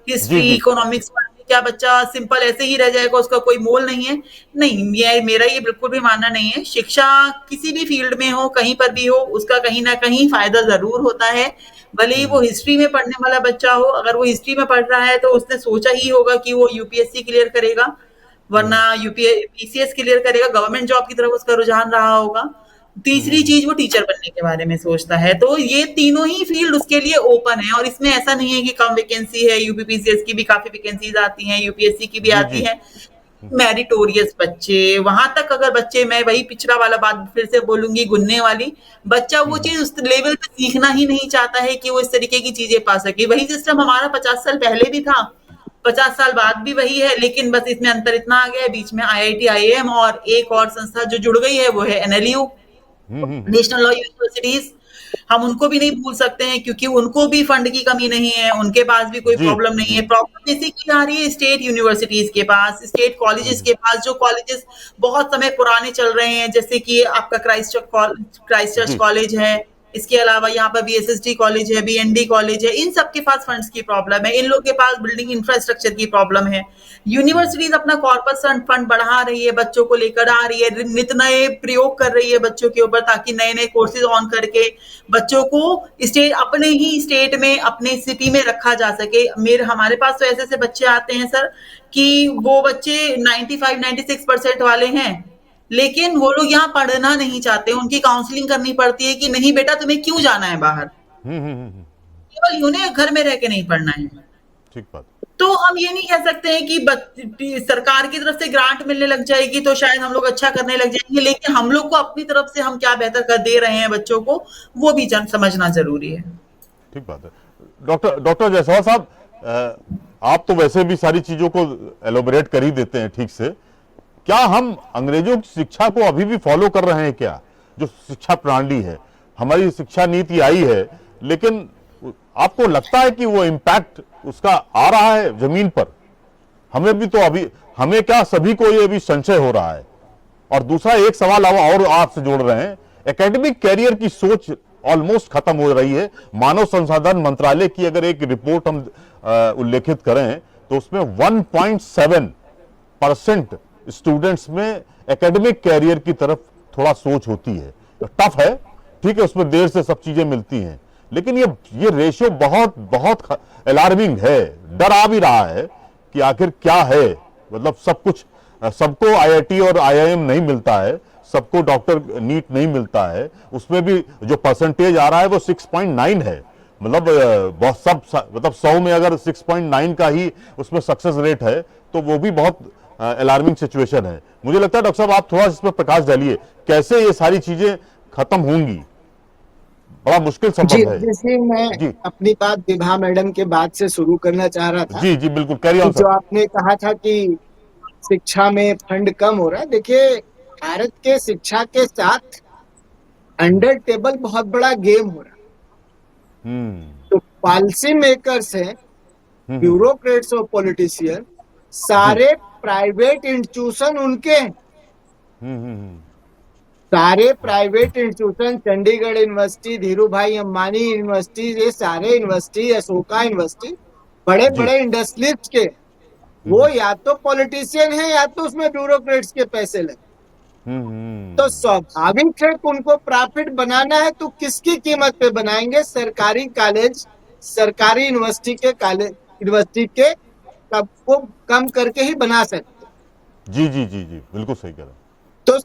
हिस्ट्री, इकोनॉमिक्स क्या बच्चा सिंपल ऐसे ही रह जाएगा, उसका कोई मोल नहीं है? नहीं, मेरा ये बिल्कुल भी मानना नहीं है। शिक्षा किसी भी फील्ड में हो, कहीं पर भी हो, उसका कहीं ना कहीं फायदा जरूर होता है। भले ही वो हिस्ट्री में पढ़ने वाला बच्चा हो, अगर वो हिस्ट्री में पढ़ रहा है तो उसने सोचा ही होगा कि वो यूपीएससी क्लियर करेगा, वरना पीसीएस क्लियर करेगा, गवर्नमेंट जॉब की तरफ उसका रुझान रहा होगा। तीसरी चीज, वो टीचर बनने के बारे में सोचता है। तो ये तीनों ही फील्ड उसके लिए ओपन है, और इसमें ऐसा नहीं है कि कम वैकेंसी है। यूपीपीसीएस की भी काफी वैकेंसीज आती हैं, यूपीएससी की भी जी आती जी। है। मेरिटोरियस बच्चे, वहां तक अगर बच्चे, मैं वही पिछड़ा वाला बात फिर से बोलूंगी, गुनने वाली, बच्चा वो चीज उस लेवल पे सीखना ही नहीं चाहता है कि वो इस तरीके की चीजें पा सके। वही सिस्टम हमारा 50 साल पहले भी था, 50 साल बाद भी वही है, लेकिन बस इसमें अंतर इतना आ गया है, बीच में आईआईटी आईएएम और एक और संस्था जो जुड़ गई है वो है एनएलयू, नेशनल लॉ यूनिवर्सिटीज। हम उनको भी नहीं भूल सकते हैं, क्योंकि उनको भी फंड की कमी नहीं है, उनके पास भी कोई जी प्रॉब्लम नहीं है। प्रॉब्लम बेसिकली आ रही है स्टेट यूनिवर्सिटीज के पास, स्टेट कॉलेजेस के पास, जो कॉलेजेस बहुत समय पुराने चल रहे हैं, जैसे कि आपका क्राइस्ट चर्च जी। कॉलेज है, इसके अलावा यहाँ पर बीएसएसडी कॉलेज है, बीएनडी कॉलेज है। इन सबके पास फंड्स की प्रॉब्लम है, इन लोग के पास बिल्डिंग इंफ्रास्ट्रक्चर की प्रॉब्लम है। यूनिवर्सिटीज अपना कॉर्पस फंड बढ़ा रही है, बच्चों को लेकर आ रही है, नित नए प्रयोग कर रही है बच्चों के ऊपर, ताकि नए नए कोर्सेज ऑन करके बच्चों को स्टेट, अपने ही स्टेट में, अपने सिटी में रखा जा सके। हमारे पास तो ऐसे ऐसे बच्चे आते हैं सर, कि वो बच्चे 95-96% वाले हैं, लेकिन वो लोग यहाँ पढ़ना नहीं चाहते। उनकी काउंसलिंग करनी पड़ती है कि नहीं बेटा, तुम्हें क्यों जाना है बाहर, केवल उन्हें घर में रह के नहीं पढ़ना है। ठीक बात। तो हम ये नहीं कह सकते हैं कि सरकार की तरफ से ग्रांट मिलने लग जाएगी तो शायद हम लोग अच्छा करने लग जाएंगे, लेकिन हम लोग को अपनी तरफ से हम क्या बेहतर कर दे रहे हैं बच्चों को, वो भी समझना जरूरी है। ठीक बात है। डॉक्टर जायसवाल साहब, आप तो वैसे भी सारी चीजों को एलोबरेट कर ही देते हैं ठीक से। क्या हम अंग्रेजों की शिक्षा को अभी भी फॉलो कर रहे हैं क्या? जो शिक्षा प्रणाली है, हमारी शिक्षा नीति आई है, लेकिन आपको लगता है कि वो इम्पैक्ट उसका आ रहा है जमीन पर? हमें भी तो अभी, हमें क्या, सभी को ये भी संशय हो रहा है। और दूसरा एक सवाल और आपसे जोड़ रहे हैं, एकेडमिक कैरियर की सोच ऑलमोस्ट खत्म हो रही है। मानव संसाधन मंत्रालय की अगर एक रिपोर्ट हम उल्लेखित करें तो उसमें 1.7% स्टूडेंट्स में एकेडमिक कैरियर की तरफ थोड़ा सोच होती है। टफ है, ठीक है, उसमें देर से सब चीजें मिलती हैं, लेकिन ये रेशियो बहुत बहुत अलार्मिंग है। डर आ भी रहा है कि आखिर क्या है, मतलब सब कुछ, सबको आईआईटी और आईआईएम नहीं मिलता है, सबको डॉक्टर नीट नहीं मिलता है। उसमें भी जो परसेंटेज आ रहा है वो 6.9 है। मतलब बहुत सब, मतलब 100 में अगर 6.9 का ही उसमें सक्सेस रेट है तो वो भी बहुत अलार्मिंग सिचुएशन है। मुझे लगता है डॉक्टर साहब आप थोड़ा इस पर प्रकाश डालिए, कैसे ये सारी चीजें खत्म होंगी? बड़ा मुश्किल जी, संभव है। जैसे मैं जी अपनी बात विभा मैडम के बात से शुरू करना चाह रहा था, जी जी बिल्कुल, कैरी ऑन कि जो सर। आपने कहा था कि शिक्षा में फंड कम हो रहा है। देखिए, भारत के शिक्षा के साथ अंडर टेबल बहुत बड़ा गेम हो रहा है। तो पॉलिसी मेकर्स हैं, ब्यूरोक्रेट्स और पॉलिटिशियन, सारे प्राइवेट इंस्टीट्यूशन उनके हैं। सारे private institution, Chandigarh university, Dhiru भाई अंबानी यूनिवर्सिटी, ये सारे यूनिवर्सिटी, अशोका यूनिवर्सिटी, बड़े जी बड़े इंडस्ट्रियलिस्ट के, वो या तो पॉलिटिशियन है या तो उसमें ब्यूरोक्रेट्स के पैसे लगे। तो स्वाभाविक है कि उनको प्रॉफिट बनाना है, तो किसकी कीमत पे बनाएंगे? सरकारी कॉलेज, सरकारी यूनिवर्सिटी के को कम करके ही बना सकते। जी जी जी जी बिल्कुल सही कह रहे हैं। तो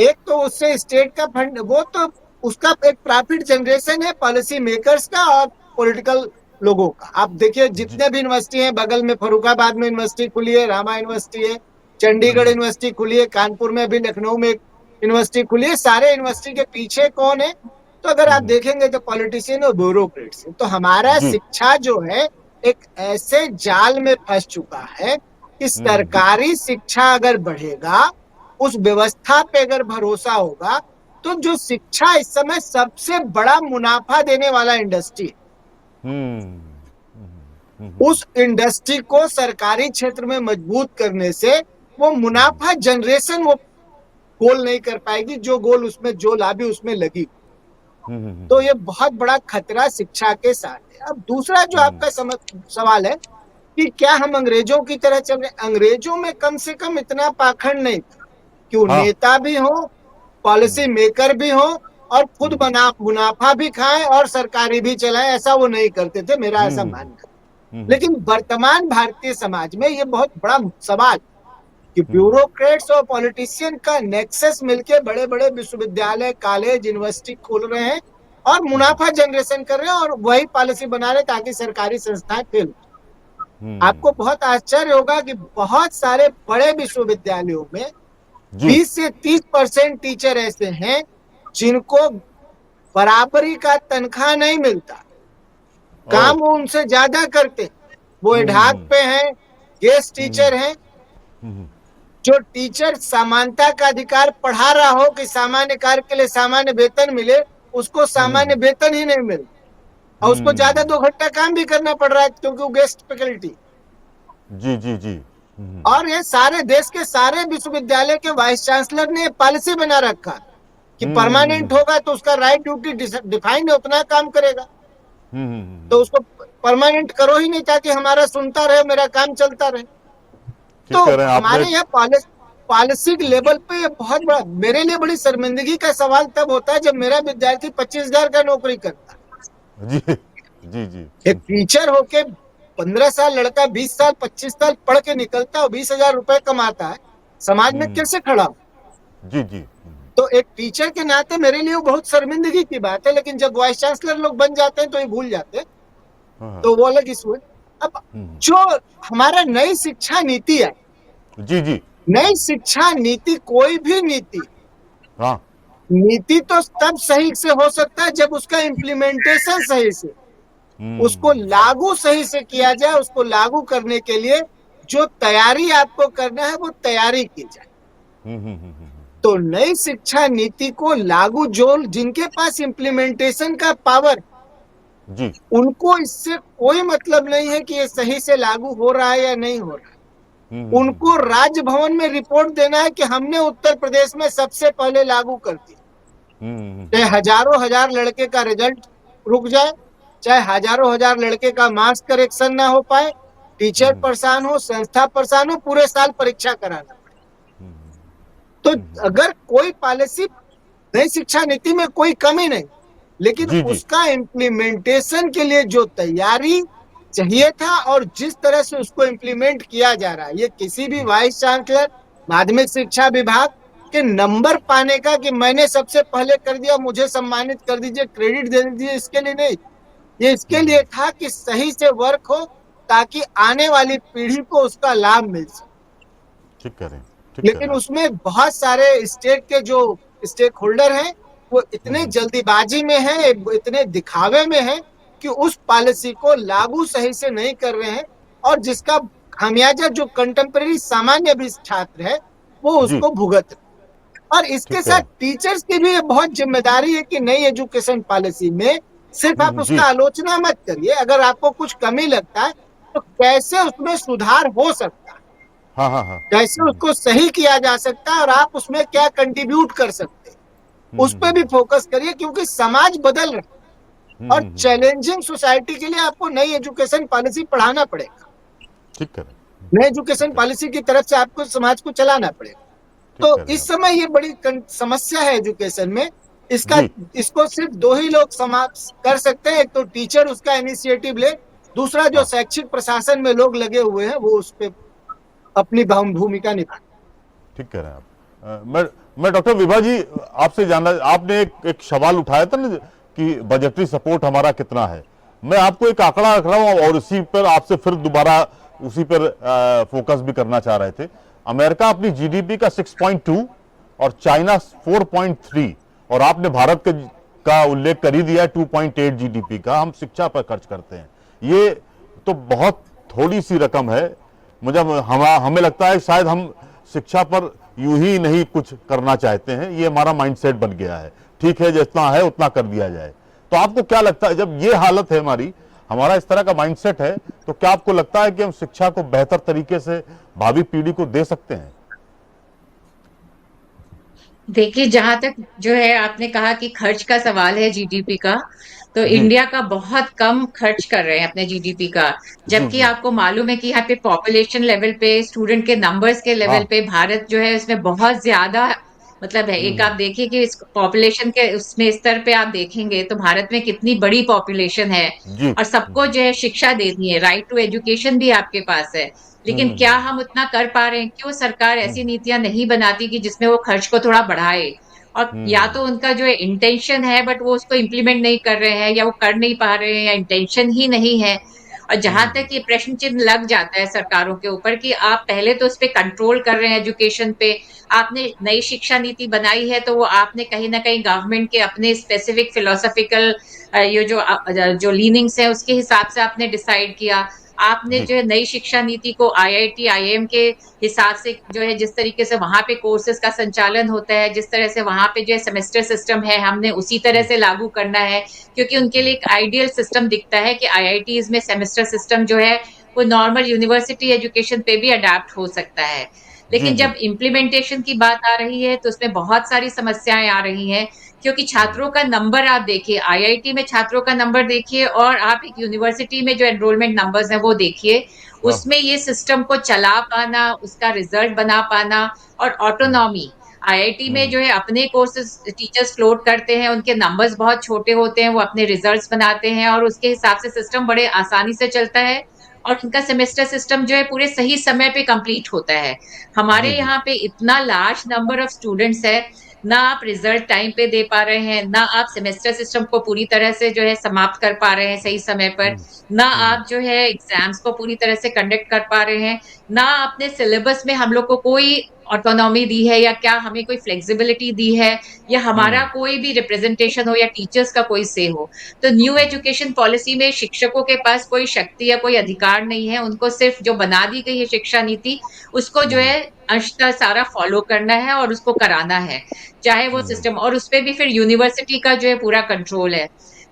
एक तो उससे स्टेट का फंड, वो तो उसका एक प्रॉफिट जनरेशन है पॉलिसी मेकर्स का और पॉलिटिकल लोगों का। आप देखिए, जितने भी यूनिवर्सिटी हैं, बगल में फरुखाबाद में यूनिवर्सिटी खुली है, रामा यूनिवर्सिटी है, चंडीगढ़ यूनिवर्सिटी खुली है, कानपुर में भी, लखनऊ में यूनिवर्सिटी खुली है। सारे यूनिवर्सिटी के पीछे कौन है? तो अगर आप देखेंगे तो पॉलिटिशियन और ब्यूरोक्रेट्स। तो हमारा जी शिक्षा जो है एक ऐसे जाल में फंस चुका है कि सरकारी शिक्षा अगर बढ़ेगा, उस व्यवस्था पे अगर भरोसा होगा, तो जो शिक्षा इस समय सबसे बड़ा मुनाफा देने वाला इंडस्ट्री है, उस इंडस्ट्री को सरकारी क्षेत्र में मजबूत करने से वो मुनाफा जनरेशन वो गोल नहीं कर पाएगी, जो गोल उसमें, जो लाभी उसमें लगी। तो ये बहुत बड़ा खतरा शिक्षा के साथ है। अब दूसरा जो आपका सवाल है कि क्या हम अंग्रेजों की तरह चल रहे? अंग्रेजों में कम से कम इतना पाखंड नहीं था कि वो हाँ। नेता भी हो, पॉलिसी मेकर भी हो और खुद मुनाफा भी खाएं और सरकारी भी चलाएं, ऐसा वो नहीं करते थे, मेरा ऐसा मानना है। लेकिन वर्तमान भारतीय समाज में ये बहुत बड़ा सवाल कि ब्यूरोक्रेट्स और पॉलिटिशियन का नेक्सस मिलके बड़े बड़े विश्वविद्यालय, कॉलेज, यूनिवर्सिटी खोल रहे हैं और मुनाफा जनरेशन कर रहे हैं और वही पॉलिसी बना रहे ताकि सरकारी संस्थाएं फेल। आपको बहुत आश्चर्य होगा कि बहुत सारे बड़े विश्वविद्यालयों में जी 20 से 30% टीचर ऐसे हैं जिनको बराबरी का तनख्वाह नहीं मिलता, काम वो उनसे ज्यादा करते, वो एडहाक पे हैं, गेस्ट टीचर हैं। जो टीचर समानता का अधिकार पढ़ा रहा हो कि सामान्य कार्य के लिए सामान्य वेतन मिले, उसको सामान्य वेतन ही नहीं मिलता और उसको ज्यादा 2 घंटा काम भी करना पड़ रहा है क्योंकि वो गेस्ट फैकल्टी। जी जी जी। और ये सारे देश के सारे विश्वविद्यालय के वाइस चांसलर ने पॉलिसी बना रखा कि परमानेंट होगा तो उसका राइट ड्यूटी डिफाइन है, उतना काम करेगा, तो उसको परमानेंट करो ही नहीं ताकि हमारा सुनता रहे, मेरा काम चलता रहे। तो कह रहे हैं हमारे आपने। यहाँ पॉलिसी लेवल पे ये बहुत बड़ा, मेरे लिए बड़ी शर्मिंदगी का सवाल तब होता है जब मेरा विद्यार्थी 25,000 का नौकरी करता है। जी जी जी। एक टीचर होके 15 साल लड़का 20 साल 25 साल पढ़ के निकलता है और 20,000 रुपए कमाता है, समाज में कैसे खड़ा हो? जी जी। तो एक टीचर के नाते मेरे लिए वो बहुत शर्मिंदगी की बात है, लेकिन जब वाइस चांसलर लोग बन जाते हैं तो ये भूल जाते हैं, तो वो अलग इशू है। अब जो हमारा नई शिक्षा नीति है, जी जी। नई शिक्षा नीति, कोई भी नीति, हाँ। नीति तो तब सही से हो सकता है जब उसका इम्प्लीमेंटेशन सही से, उसको लागू सही से किया जाए। उसको लागू करने के लिए जो तैयारी आपको करना है वो तैयारी की जाए। तो नई शिक्षा नीति को लागू, जो जिनके पास इम्प्लीमेंटेशन का पावर, जी उनको इससे कोई मतलब नहीं है कि ये सही से लागू हो रहा है या नहीं हो रहा है। उनको राजभवन में रिपोर्ट देना है कि हमने उत्तर प्रदेश में सबसे पहले लागू कर दिया। चाहे हजारों हजार लड़के का रिजल्ट रुक जाए, चाहे हजारों हजार लड़के का मार्क्स करेक्शन ना हो पाए, टीचर परेशान हो, संस्था परेशान हो, पूरे साल परीक्षा कराना पड़े। तो अगर कोई पॉलिसी, नई शिक्षा नीति में कोई कमी नहीं, लेकिन जी जी। उसका इम्प्लीमेंटेशन के लिए जो तैयारी चाहिए था और जिस तरह से उसको इम्प्लीमेंट किया जा रहा है, ये किसी भी वाइस चांसलर, माध्यमिक शिक्षा विभाग के नंबर पाने का कि मैंने सबसे पहले कर दिया, मुझे सम्मानित कर दीजिए, क्रेडिट दे दीजिए, इसके लिए नहीं। ये इसके लिए था कि सही से वर्क हो ताकि आने वाली पीढ़ी को उसका लाभ मिल सके। ठीक कह रहे हैं, ठीक कह लेकिन रहे हैं। उसमें बहुत सारे स्टेट के जो स्टेक होल्डर हैं वो इतने जल्दीबाजी में हैं, इतने दिखावे में हैं कि उस पॉलिसी को लागू सही से नहीं कर रहे हैं और जिसका खामियाजा जो कंटेम्प्रेरी सामान्य भी छात्र है वो जी उसको भुगत रहे। और इसके ठीक साथ है। टीचर्स की भी बहुत जिम्मेदारी है कि नई एजुकेशन पॉलिसी में सिर्फ आप जी उसका आलोचना मत करिए, अगर आपको कुछ कमी लगता है तो कैसे उसमें सुधार हो सकता है, हाँ हाँ हाँ। कैसे उसको सही किया जा सकता है और आप उसमें क्या कंट्रीब्यूट कर सकते हैं, उस पर भी फोकस करिए क्योंकि समाज बदल रहा है और चैलेंजिंग सोसाइटी के लिए आपको नई एजुकेशन पॉलिसी पढ़ाना पड़ेगा, ठीक कह रहे हैं, नई एजुकेशन पॉलिसी की तरफ से आपको समाज को चलाना पड़ेगा। ठीक तो कह रहे इस हैं समय ये बड़ी समस्या है एजुकेशन में। इसका, जी। इसको सिर्फ 2 ही लोग समाप्त कर सकते हैं, एक तो टीचर उसका इनिशिएटिव ले, दूसरा जो हाँ। शैक्षिक प्रशासन में लोग लगे हुए हैं वो उस पर अपनी भूमिका निभाए। ठीक कह रहे हैं आप। मैं डॉक्टर विभा जी आपसे जानना, आपने एक सवाल उठाया था ना कि बजटरी सपोर्ट हमारा कितना है। मैं आपको एक आंकड़ा रख रहा हूं और इसी पर आपसे फिर दोबारा उसी पर फोकस भी करना चाह रहे थे। अमेरिका अपनी जीडीपी का 6.2 और चाइना 4.3 और आपने भारत का उल्लेख कर ही दिया 2.8 जीडीपी का हम शिक्षा पर खर्च करते हैं। ये तो बहुत थोड़ी सी रकम है। हमें लगता है शायद हम शिक्षा पर यूं ही नहीं कुछ करना चाहते हैं, ये हमारा माइंडसेट बन गया है, ठीक है जितना है उतना कर दिया जाए। तो आपको क्या लगता है जब ये हालत है हमारा इस तरह का माइंडसेट है, तो क्या आपको लगता है कि हम शिक्षा को बेहतर तरीके से भावी पीढ़ी को दे सकते हैं? देखिए, जहाँ तक जो है आपने कहा कि खर्च का सवाल है जीडीपी का, तो जी इंडिया का बहुत कम खर्च कर रहे हैं अपने जीडीपी का। जी जबकि जी। आपको मालूम है कि यहाँ पे पॉपुलेशन लेवल पे, स्टूडेंट के नंबर्स के लेवल हाँ। पे भारत जो है उसमें बहुत ज़्यादा मतलब है। एक आप हम्म। देखिए कि इस पॉपुलेशन के उसमें स्तर पे आप देखेंगे तो भारत में कितनी बड़ी पॉपुलेशन है जी। और सबको जो है शिक्षा देनी है, राइट टू एजुकेशन भी आपके पास है। लेकिन क्या हम उतना कर पा रहे हैं? क्यों सरकार ऐसी नीतियाँ नहीं बनाती कि जिसमें वो खर्च को थोड़ा बढ़ाए? और या हम्म। तो उनका जो है इंटेंशन है बट वो उसको इम्प्लीमेंट नहीं कर रहे हैं, या वो कर नहीं पा रहे हैं, या इंटेंशन ही नहीं है। और जहां तक ये प्रश्न चिन्ह लग जाता है सरकारों के ऊपर कि आप पहले तो उस पे कंट्रोल कर रहे हैं एजुकेशन पे, आपने नई शिक्षा नीति बनाई है तो वो आपने कहीं ना कहीं गवर्नमेंट के अपने स्पेसिफिक फिलोसॉफिकल ये जो लीनिंग्स है उसके हिसाब से आपने डिसाइड किया। आपने जी। जो है नई शिक्षा नीति को आईआईटी आईआईएम के हिसाब से जो है जिस तरीके से वहां पे कोर्सेज का संचालन होता है, जिस तरह से वहां पे जो है सेमेस्टर सिस्टम है, हमने उसी तरह से लागू करना है। क्योंकि उनके लिए एक आइडियल सिस्टम दिखता है कि आईआईटीज में सेमेस्टर सिस्टम जो है वो नॉर्मल यूनिवर्सिटी एजुकेशन पे भी अडेप्ट हो सकता है। जी लेकिन जी। जब इम्प्लीमेंटेशन की बात आ रही है तो उसमें बहुत सारी समस्याएं आ रही हैं। क्योंकि छात्रों का नंबर आप देखिए, आईआईटी में छात्रों का नंबर देखिए और आप एक यूनिवर्सिटी में जो एनरोलमेंट नंबर्स हैं वो देखिए, हाँ। उसमें ये सिस्टम को चला पाना, उसका रिजल्ट बना पाना और ऑटोनॉमी। आईआईटी में जो है अपने कोर्सेज टीचर्स फ्लोट करते हैं, उनके नंबर्स बहुत छोटे होते हैं, वो अपने रिजल्ट्स बनाते हैं और उसके हिसाब से सिस्टम बड़े आसानी से चलता है और उनका सेमेस्टर सिस्टम जो है पूरे सही समय पे कंप्लीट होता है। हमारे जी जी। यहाँ पे इतना लार्ज नंबर ऑफ स्टूडेंट्स है, ना आप रिजल्ट टाइम पे दे पा रहे हैं, ना आप सेमेस्टर सिस्टम को पूरी तरह से जो है समाप्त कर पा रहे हैं सही समय पर, ना आप जो है एग्जाम्स को पूरी तरह से कंडक्ट कर पा रहे हैं, ना आपने सिलेबस में हम लोग को कोई ऑटोनॉमी दी है या क्या हमें कोई फ्लेक्सिबिलिटी दी है, या हमारा कोई भी रिप्रेजेंटेशन हो या टीचर्स का कोई से हो। तो न्यू एजुकेशन पॉलिसी में शिक्षकों के पास कोई शक्ति या कोई अधिकार नहीं है, उनको सिर्फ जो बना दी गई है शिक्षा नीति उसको जो है अंशतः सारा फॉलो करना है और उसको कराना है, चाहे वो सिस्टम, और उसपे भी फिर यूनिवर्सिटी का जो है पूरा कंट्रोल है।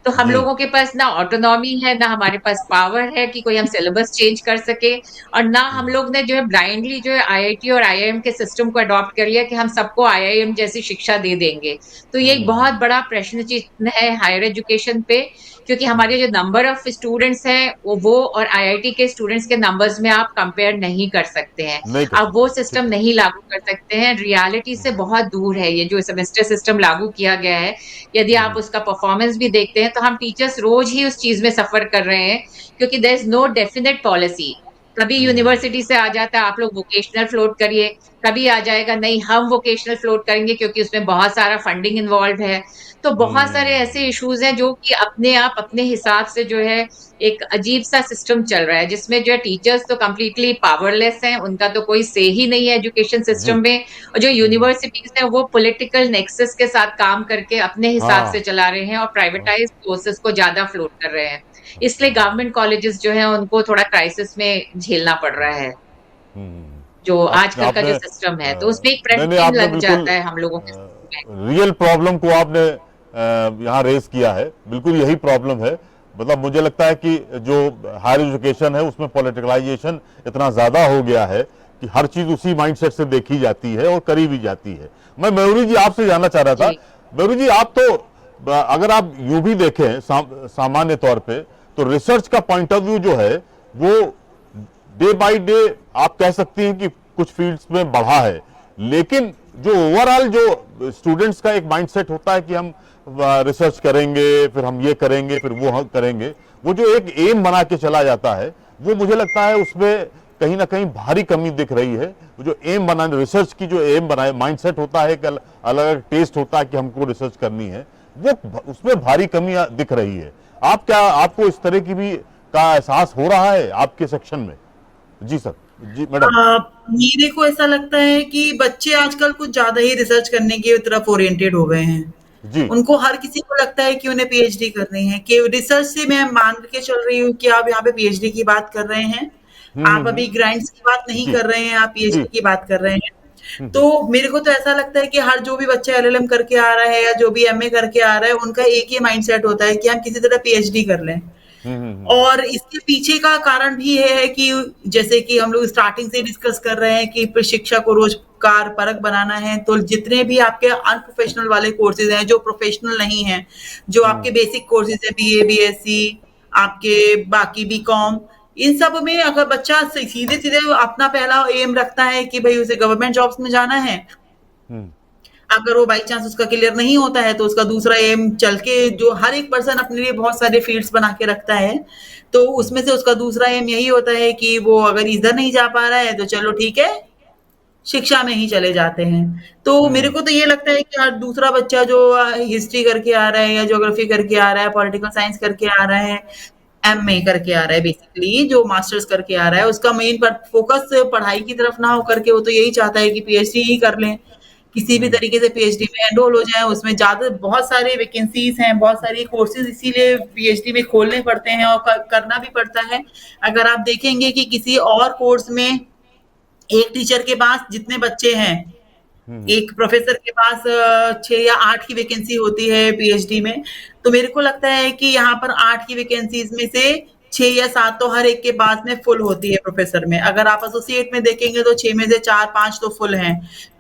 तो हम जी। लोगों के पास ना ऑटोनॉमी है, ना हमारे पास पावर है कि कोई हम सिलेबस चेंज कर सके, और ना हम लोग ने जो है ब्लाइंडली जो है आईआईटी और आईआईएम के सिस्टम को अडॉप्ट कर लिया कि हम सबको आईआईएम जैसी शिक्षा दे देंगे। तो ये एक बहुत बड़ा प्रश्न चिन्ह है हायर एजुकेशन पे, क्योंकि हमारे जो नंबर ऑफ स्टूडेंट्स हैं वो और आईआईटी के स्टूडेंट्स के नंबर्स में आप कंपेयर नहीं कर सकते हैं। नहीं कर आप वो सकते, सिस्टम ठीक है। नहीं लागू कर सकते हैं, रियलिटी से बहुत दूर है ये जो सेमेस्टर सिस्टम लागू किया गया है। यदि आप उसका परफॉर्मेंस भी देखते हैं तो हम टीचर्स रोज ही उस चीज में सफर कर रहे हैं, क्योंकि there is no definite policy. कभी यूनिवर्सिटी से आ जाता है आप लोग वोकेशनल फ्लोट करिए, कभी आ जाएगा नहीं हम वोकेशनल फ्लोट करेंगे क्योंकि उसमें बहुत सारा फंडिंग इन्वॉल्व है। तो बहुत सारे ऐसे इश्यूज हैं जो कि अपने आप अपने हिसाब से जो है एक अजीब सा सिस्टम चल रहा है, जिसमें जो है टीचर्स तो कंप्लीटली पावरलेस हैं, उनका तो कोई से ही नहीं है एजुकेशन जी। सिस्टम में, और जो यूनिवर्सिटीज है वो पॉलिटिकल नेक्सस के साथ काम करके अपने हिसाब से हाँ। चला रहे हैं और प्राइवेटाइज कोर्सेज को ज्यादा फ्लोट कर रहे हैं। इसलिए गवर्नमेंट कॉलेजेस जो है उनको थोड़ा क्राइसिस में झेलना पड़ रहा है, जो आपने आजकल का जो आपने सिस्टम है, तो उसमें एक नहीं प्रश्न नहीं, चिन्ह आपने लग बिल्कुल जाता है हम लोगों के में। रियल प्रॉब्लम को आपने यहाँ रेज किया है। बिल्कुल यही प्रॉब्लम है। मतलब मुझे लगता है कि जो हायर एजुकेशन है उसमें पॉलिटिकलाइजेशन इतना ज्यादा हो गया है कि हर चीज उसी माइंडसेट से देखी जाती है और करी भी जाती है। मैं मयूरी जी आपसे जानना चाह रहा था, जी मयूरी जी आप तो अगर आप यूं भी देखें सामान्य तौर पे, तो रिसर्च का पॉइंट ऑफ व्यू जो है वो डे बाय डे आप कह सकती हैं कि कुछ फील्ड्स में बढ़ा है, लेकिन जो ओवरऑल जो स्टूडेंट्स का एक माइंडसेट होता है कि हम रिसर्च करेंगे, फिर हम ये करेंगे, फिर वो हम करेंगे, वो जो एक एम बना के चला जाता है, वो मुझे लगता है उसमें कहीं ना कहीं भारी कमी दिख रही है। वो जो एम बनाने, रिसर्च की जो एम बनाए माइंडसेट होता है, एक अलग अलग टेस्ट होता है कि हमको रिसर्च करनी है, वो उसमें भारी कमी दिख रही है। आप क्या, आपको इस तरह की भी का एहसास हो रहा है आपके सेक्शन में? जी सर। जी मैडम। मेरे को ऐसा लगता है कि बच्चे आजकल कुछ ज्यादा ही रिसर्च करने की तरफ ओरिएंटेड हो गए हैं। जी। उनको हर किसी को लगता है कि उन्हें पीएचडी करनी है, कि रिसर्च से मैं मान के चल रही हूँ कि आप यहाँ पे पीएचडी की बात कर रहे हैं। आप अभी ग्रांट्स की बात नहीं जी कर रहे हैं, आप जी। पीएचडी की बात कर रहे हैं। तो मेरे को तो ऐसा लगता है कि हर जो भी बच्चा एलएलएम करके आ रहा है या जो भी एमए करके आ रहा है, उनका एक ही माइंडसेट होता है कि हम किसी तरह पीएचडी कर लें। और इसके पीछे का कारण भी ये है कि जैसे कि हम लोग स्टार्टिंग से डिस्कस कर रहे हैं कि शिक्षा को रोजगार परक बनाना है, तो जितने भी आपके अनप्रोफेशनल वाले कोर्सेज हैं, जो प्रोफेशनल नहीं हैं, जो आपके बेसिक कोर्सेज है, बीए, बीएससी, आपके बाकी बीकॉम, इन सब में अगर बच्चा सीधे सीधे अपना पहला एम रखता है कि भाई उसे गवर्नमेंट जॉब्स में जाना है, अगर वो बाई चांस उसका क्लियर नहीं होता है तो उसका दूसरा एम चल के, जो हर एक पर्सन अपने लिए बहुत सारे फील्ड्स बना के रखता है, तो उसमें से उसका दूसरा एम यही होता है कि वो अगर इधर नहीं जा पा रहा है तो चलो ठीक है, शिक्षा में ही चले जाते हैं। तो मेरे को तो ये लगता है कि हर दूसरा बच्चा जो हिस्ट्री करके आ रहा है या ज्योग्राफी करके आ रहा है, पॉलिटिकल साइंस करके आ रहा है, एमए करके आ रहा है, बेसिकली जो मास्टर्स करके आ रहा है, उसका मेन फोकस पढ़ाई की तरफ ना हो करके वो तो यही चाहता है कि पीएचडी ही कर लें, किसी भी तरीके से पीएचडी में एनरोल हो जाए। उसमें ज्यादा बहुत सारे वैकेंसीज हैं, बहुत सारी कोर्सेज इसीलिए पीएचडी में खोलने पड़ते हैं और करना भी पड़ता है। अगर आप देखेंगे कि किसी और कोर्स में एक टीचर के पास जितने बच्चे हैं, एक प्रोफेसर के पास 6 या 8 की वैकेंसी होती है पीएचडी में, तो मेरे को लगता है कि यहाँ पर 8 की वैकेंसीज में से 6 या 7 तो हर एक के पास में फुल होती है प्रोफेसर में। अगर आप एसोसिएट में देखेंगे तो 6 में से 4-5 तो फुल हैं।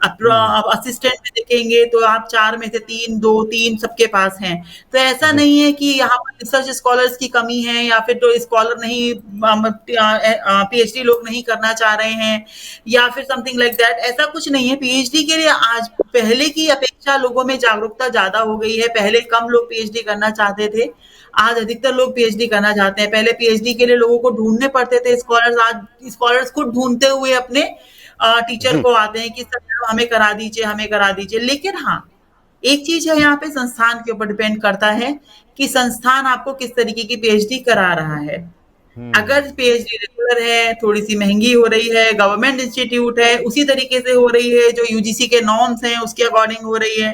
अब असिस्टेंट में देखेंगे तो आप 4 में से 3, 2-3 सबके पास हैं। तो ऐसा नहीं है कि यहाँ पर रिसर्च स्कॉलर्स की कमी है या फिर तो स्कॉलर नहीं, पीएचडी लोग नहीं करना चाह रहे हैं या फिर समथिंग लाइक दैट, ऐसा कुछ नहीं है। पीएचडी के लिए आज पहले की अपेक्षा लोगों में जागरूकता ज्यादा हो गई है। पहले कम लोग पीएचडी करना चाहते थे, आज अधिकतर लोग पीएचडी करना चाहते हैं। पहले पीएचडी के लिए लोगों को ढूंढने पड़ते थे स्कॉलर्स, आज स्कॉलर्स खुद ढूंढते हुए अपने टीचर को आते हैं कि सर हमें करा दीजिए, हमें करा दीजिए। लेकिन हाँ, एक चीज है, यहाँ पे संस्थान के ऊपर डिपेंड करता है कि संस्थान आपको किस तरीके की पीएचडी करा रहा है। अगर पीएचडी रेगुलर है, थोड़ी सी महंगी हो रही है, गवर्नमेंट इंस्टीट्यूट है, उसी तरीके से हो रही है जो यूजीसी के नॉर्म्स हैं उसके अकॉर्डिंग हो रही है,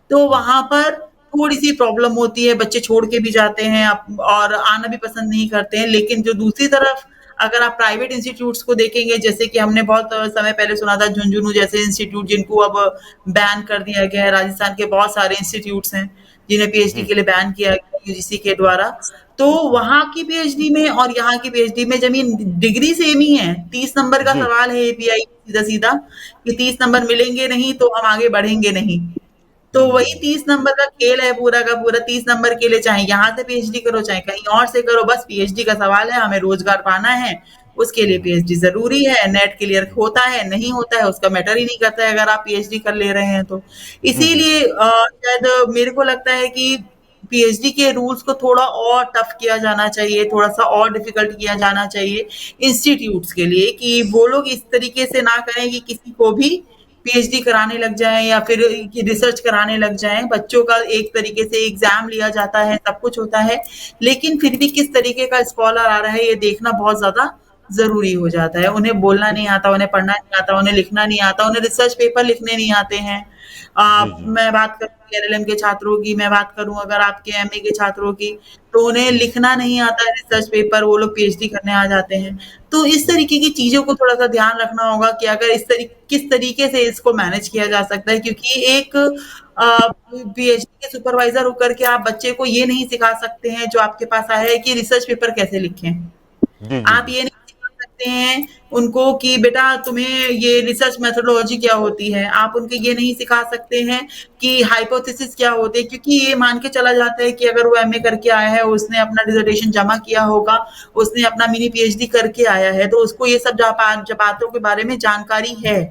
तो वहां पर थोड़ी सी प्रॉब्लम होती है, बच्चे छोड़ के भी जाते हैं और आना भी पसंद नहीं करते हैं। लेकिन जो दूसरी तरफ अगर आप प्राइवेट इंस्टीट्यूट्स को देखेंगे, जैसे कि हमने बहुत समय पहले सुना था झुंझुनू जैसे इंस्टीट्यूट जिनको अब बैन कर दिया गया है, राजस्थान के बहुत सारे इंस्टीट्यूट्स हैं जिन्हें पीएचडी के लिए बैन किया गया यूजीसी के द्वारा, तो वहां की पीएचडी में और यहाँ की पीएचडी में जमीन डिग्री सेम ही है। 30 नंबर का सवाल है एपीआई सीधा सीधा कि 30 नंबर मिलेंगे नहीं तो हम आगे बढ़ेंगे नहीं। तो वही 30 नंबर का खेल है पूरा का पूरा। 30 नंबर के लिए चाहे यहाँ से पीएचडी करो चाहे कहीं और से करो, बस पीएचडी का सवाल है, हमें रोजगार पाना है, उसके लिए पीएचडी जरूरी है। नेट क्लियर होता है नहीं होता है उसका मैटर ही नहीं करता है अगर आप पीएचडी कर ले रहे हैं तो। इसीलिए शायद मेरे को लगता है कि पीएचडी के रूल्स को थोड़ा और टफ किया जाना चाहिए, थोड़ा सा और डिफिकल्ट किया जाना चाहिए इंस्टीट्यूट्स के लिए, कि वो लोग इस तरीके से ना करें कि किसी को भी पीएचडी कराने लग जाएं या फिर रिसर्च कराने लग जाएं। बच्चों का एक तरीके से एग्जाम लिया जाता है, सब कुछ होता है, लेकिन फिर भी किस तरीके का स्कॉलर आ रहा है ये देखना बहुत ज्यादा जरूरी हो जाता है। उन्हें बोलना नहीं आता, उन्हें पढ़ना नहीं आता, उन्हें लिखना नहीं आता, उन्हें रिसर्च पेपर लिखने नहीं आते हैं। मैं बात करूँ एलएलएम के छात्रों की, मैं बात करूं अगर आपके एमए के छात्रों की, तो उन्हें लिखना नहीं आता है रिसर्च पेपर, वो लोग पीएचडी करने आ जाते हैं। तो इस तरीके की चीजों को थोड़ा सा ध्यान रखना होगा कि अगर किस तरीके से इसको मैनेज किया जा सकता है, क्योंकि एक पीएचडी के सुपरवाइजर होकर के आप बच्चे को ये नहीं सिखा सकते हैं जो आपके पास आया है कि रिसर्च पेपर कैसे लिखें। आप ये नहीं सिखा सकते हैं उनको कि बेटा तुम्हें ये रिसर्च मेथोडोलॉजी क्या होती है, आप उनको ये नहीं सिखा सकते हैं कि हाइपोथेसिस क्या होती है, क्योंकि ये मान के चला जाता है कि अगर वो एमए करके आया है, उसने अपना डिसर्टेशन जमा किया होगा, उसने अपना मिनी पीएचडी करके आया है, तो उसको ये सब बातों के बारे में जानकारी है।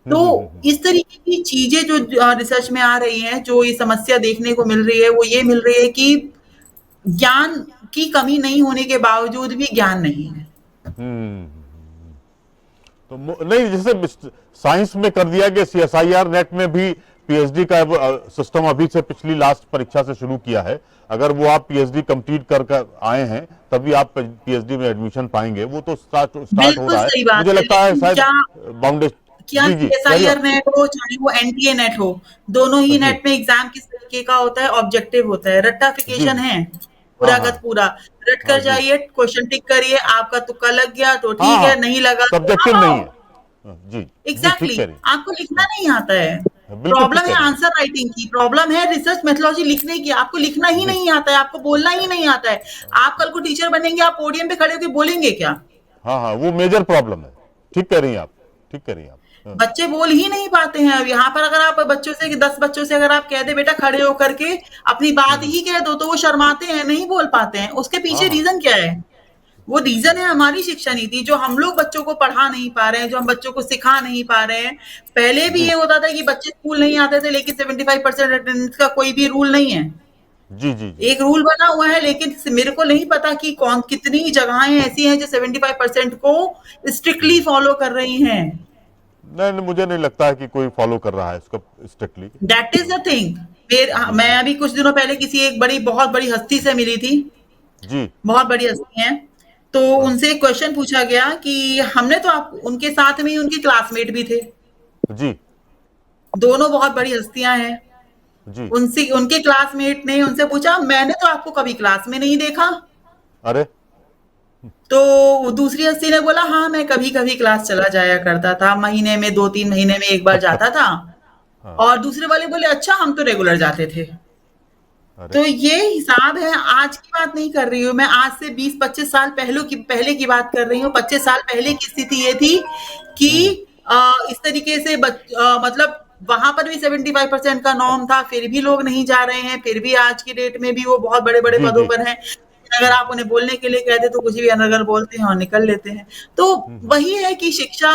तो इस तरीके की चीजें जो रिसर्च में आ रही हैं, जो ये समस्या देखने को मिल रही है, वो ये मिल रही है कि ज्ञान की कमी नहीं होने के बावजूद भी ज्ञान नहीं है। तो नहीं, जैसे साइंस में कर दिया गया, सीएसआईआर नेट में भी पीएचडी का सिस्टम अभी से पिछली लास्ट परीक्षा से शुरू किया है। अगर वो आप पीएचडी कंप्लीट कर आए हैं तभी आप पीएचडी में एडमिशन पाएंगे, वो तो स्टार्ट हो रहा है। मुझे लगता है शायद बाउंडेशन, क्या सीएसआईआर नेट हो चाहे वो एनटीए नेट हो, दोनों ही नेट में एग्जाम किस तरीके का होता है, ऑब्जेक्टिव होता है, रट्टाफिकेशन है पूरा का पूरा। रट कर जाइए, क्वेश्चन टिक करिए, आपका तुक्का लग गया तो ठीक है, नहीं लगा सब्जेक्टिव नहीं है जी, एग्जैक्टली आपको लिखना नहीं आता है। बिल्कुल प्रॉब्लम ठीक है कह रही हैं। आंसर राइटिंग की, प्रॉब्लम है रिसर्च मेथोलॉजी लिखने की। आपको लिखना ही जी। नहीं आता है, आपको बोलना ही नहीं आता है। आप कल को टीचर बनेंगे, आप पोडियम पे खड़े होकर बोलेंगे क्या? हाँ हाँ, वो मेजर प्रॉब्लम है। ठीक कह रही हैं आप, ठीक कह रही हैं आप। हाँ। बच्चे बोल ही नहीं पाते हैं। अब यहाँ पर अगर आप बच्चों से 10 बच्चों से अगर आप कह दे बेटा खड़े होकर के अपनी बात ही कह दो, तो वो शर्माते हैं, नहीं बोल पाते हैं। उसके हाँ पीछे हाँ। रीजन क्या है? वो रीजन है हमारी शिक्षा नीति, जो हम लोग बच्चों को पढ़ा नहीं पा रहे हैं, जो हम बच्चों को सिखा नहीं पा रहे हैं। पहले भी जी ये होता था कि बच्चे स्कूल नहीं आते थे, लेकिन 75% अटेंडेंस का कोई भी रूल नहीं है। जी जी जी। एक रूल बना हुआ है, लेकिन मेरे को नहीं पता कि कौन कितनी जगहें ऐसी हैं जो 75% को स्ट्रिक्टली फॉलो कर रही हैं। नहीं नहीं, मुझे नहीं लगता है कि कोई फॉलो कर रहा है इसको strictly. That is the thing. जी मैं जी अभी कुछ दिनों पहले किसी एक बहुत बड़ी हस्ती से मिली थी। जी। बहुत बड़ी हस्ती हैं। तो हाँ। उनसे एक क्वेश्चन पूछा गया कि हमने तो आप उनके साथ में ही उनके क्लासमेट भी थे। जी दोनों बहुत बड़ी हस्तियां हैं। जी। उनसे उनके क्लासमेट ने उनसे पूछा, मैंने तो आपको कभी क्लास में नहीं देखा। अरे। तो दूसरी हस्ती ने बोला, हाँ मैं कभी कभी क्लास चला जाया करता था, महीने में 2-3 महीने में एक बार जाता था। हाँ। और दूसरे वाले बोले, अच्छा हम तो रेगुलर जाते थे। अरे। तो ये हिसाब है। आज की बात नहीं कर रही हूँ मैं, आज से 20-25 साल पहले की बात कर रही हूँ। 25 साल पहले की स्थिति ये थी कि इस तरीके से मतलब वहां पर भी 75% का नॉर्म था, फिर भी लोग नहीं जा रहे हैं, फिर भी आज की डेट में भी वो बहुत बड़े बड़े जी पदों जी। पर हैं। अगर आप उन्हें बोलने के लिए कहते तो कुछ भी अनर्गल बोलते हैं और निकल लेते हैं। तो वही है कि शिक्षा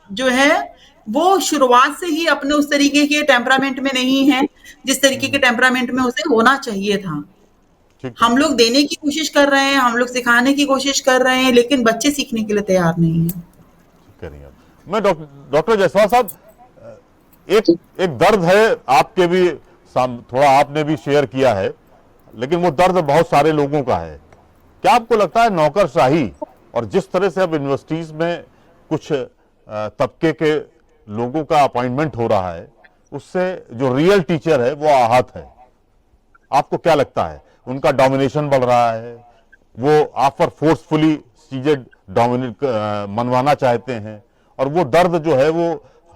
जो है वो शुरुआत से ही अपने उस तरीके के टेम्परामेंट में नहीं है जिस तरीके के टेम्परामेंट में उसे होना चाहिए था। ठीक है। हम लोग देने की कोशिश कर रहे हैं, हम लोग सिखाने की कोशिश कर रहे हैं, लेकिन बच्चे सीखने के लिए तैयार नहीं है। ठीक कह रही हैं आप। मैं डॉक्टर जायसवाल साहब, एक एक दर्द है आपके भी, थोड़ा आपने भी शेयर किया है, लेकिन वो दर्द बहुत सारे लोगों का है। क्या आपको लगता है नौकरशाही और जिस तरह से अब यूनिवर्सिटीज में कुछ तबके के लोगों का अपॉइंटमेंट हो रहा है, उससे जो रियल टीचर है वो आहत है? आपको क्या लगता है? उनका डोमिनेशन बढ़ रहा है, वो आप पर फोर्सफुली चीजें डोमिनेट मनवाना चाहते हैं, और वो दर्द जो है वो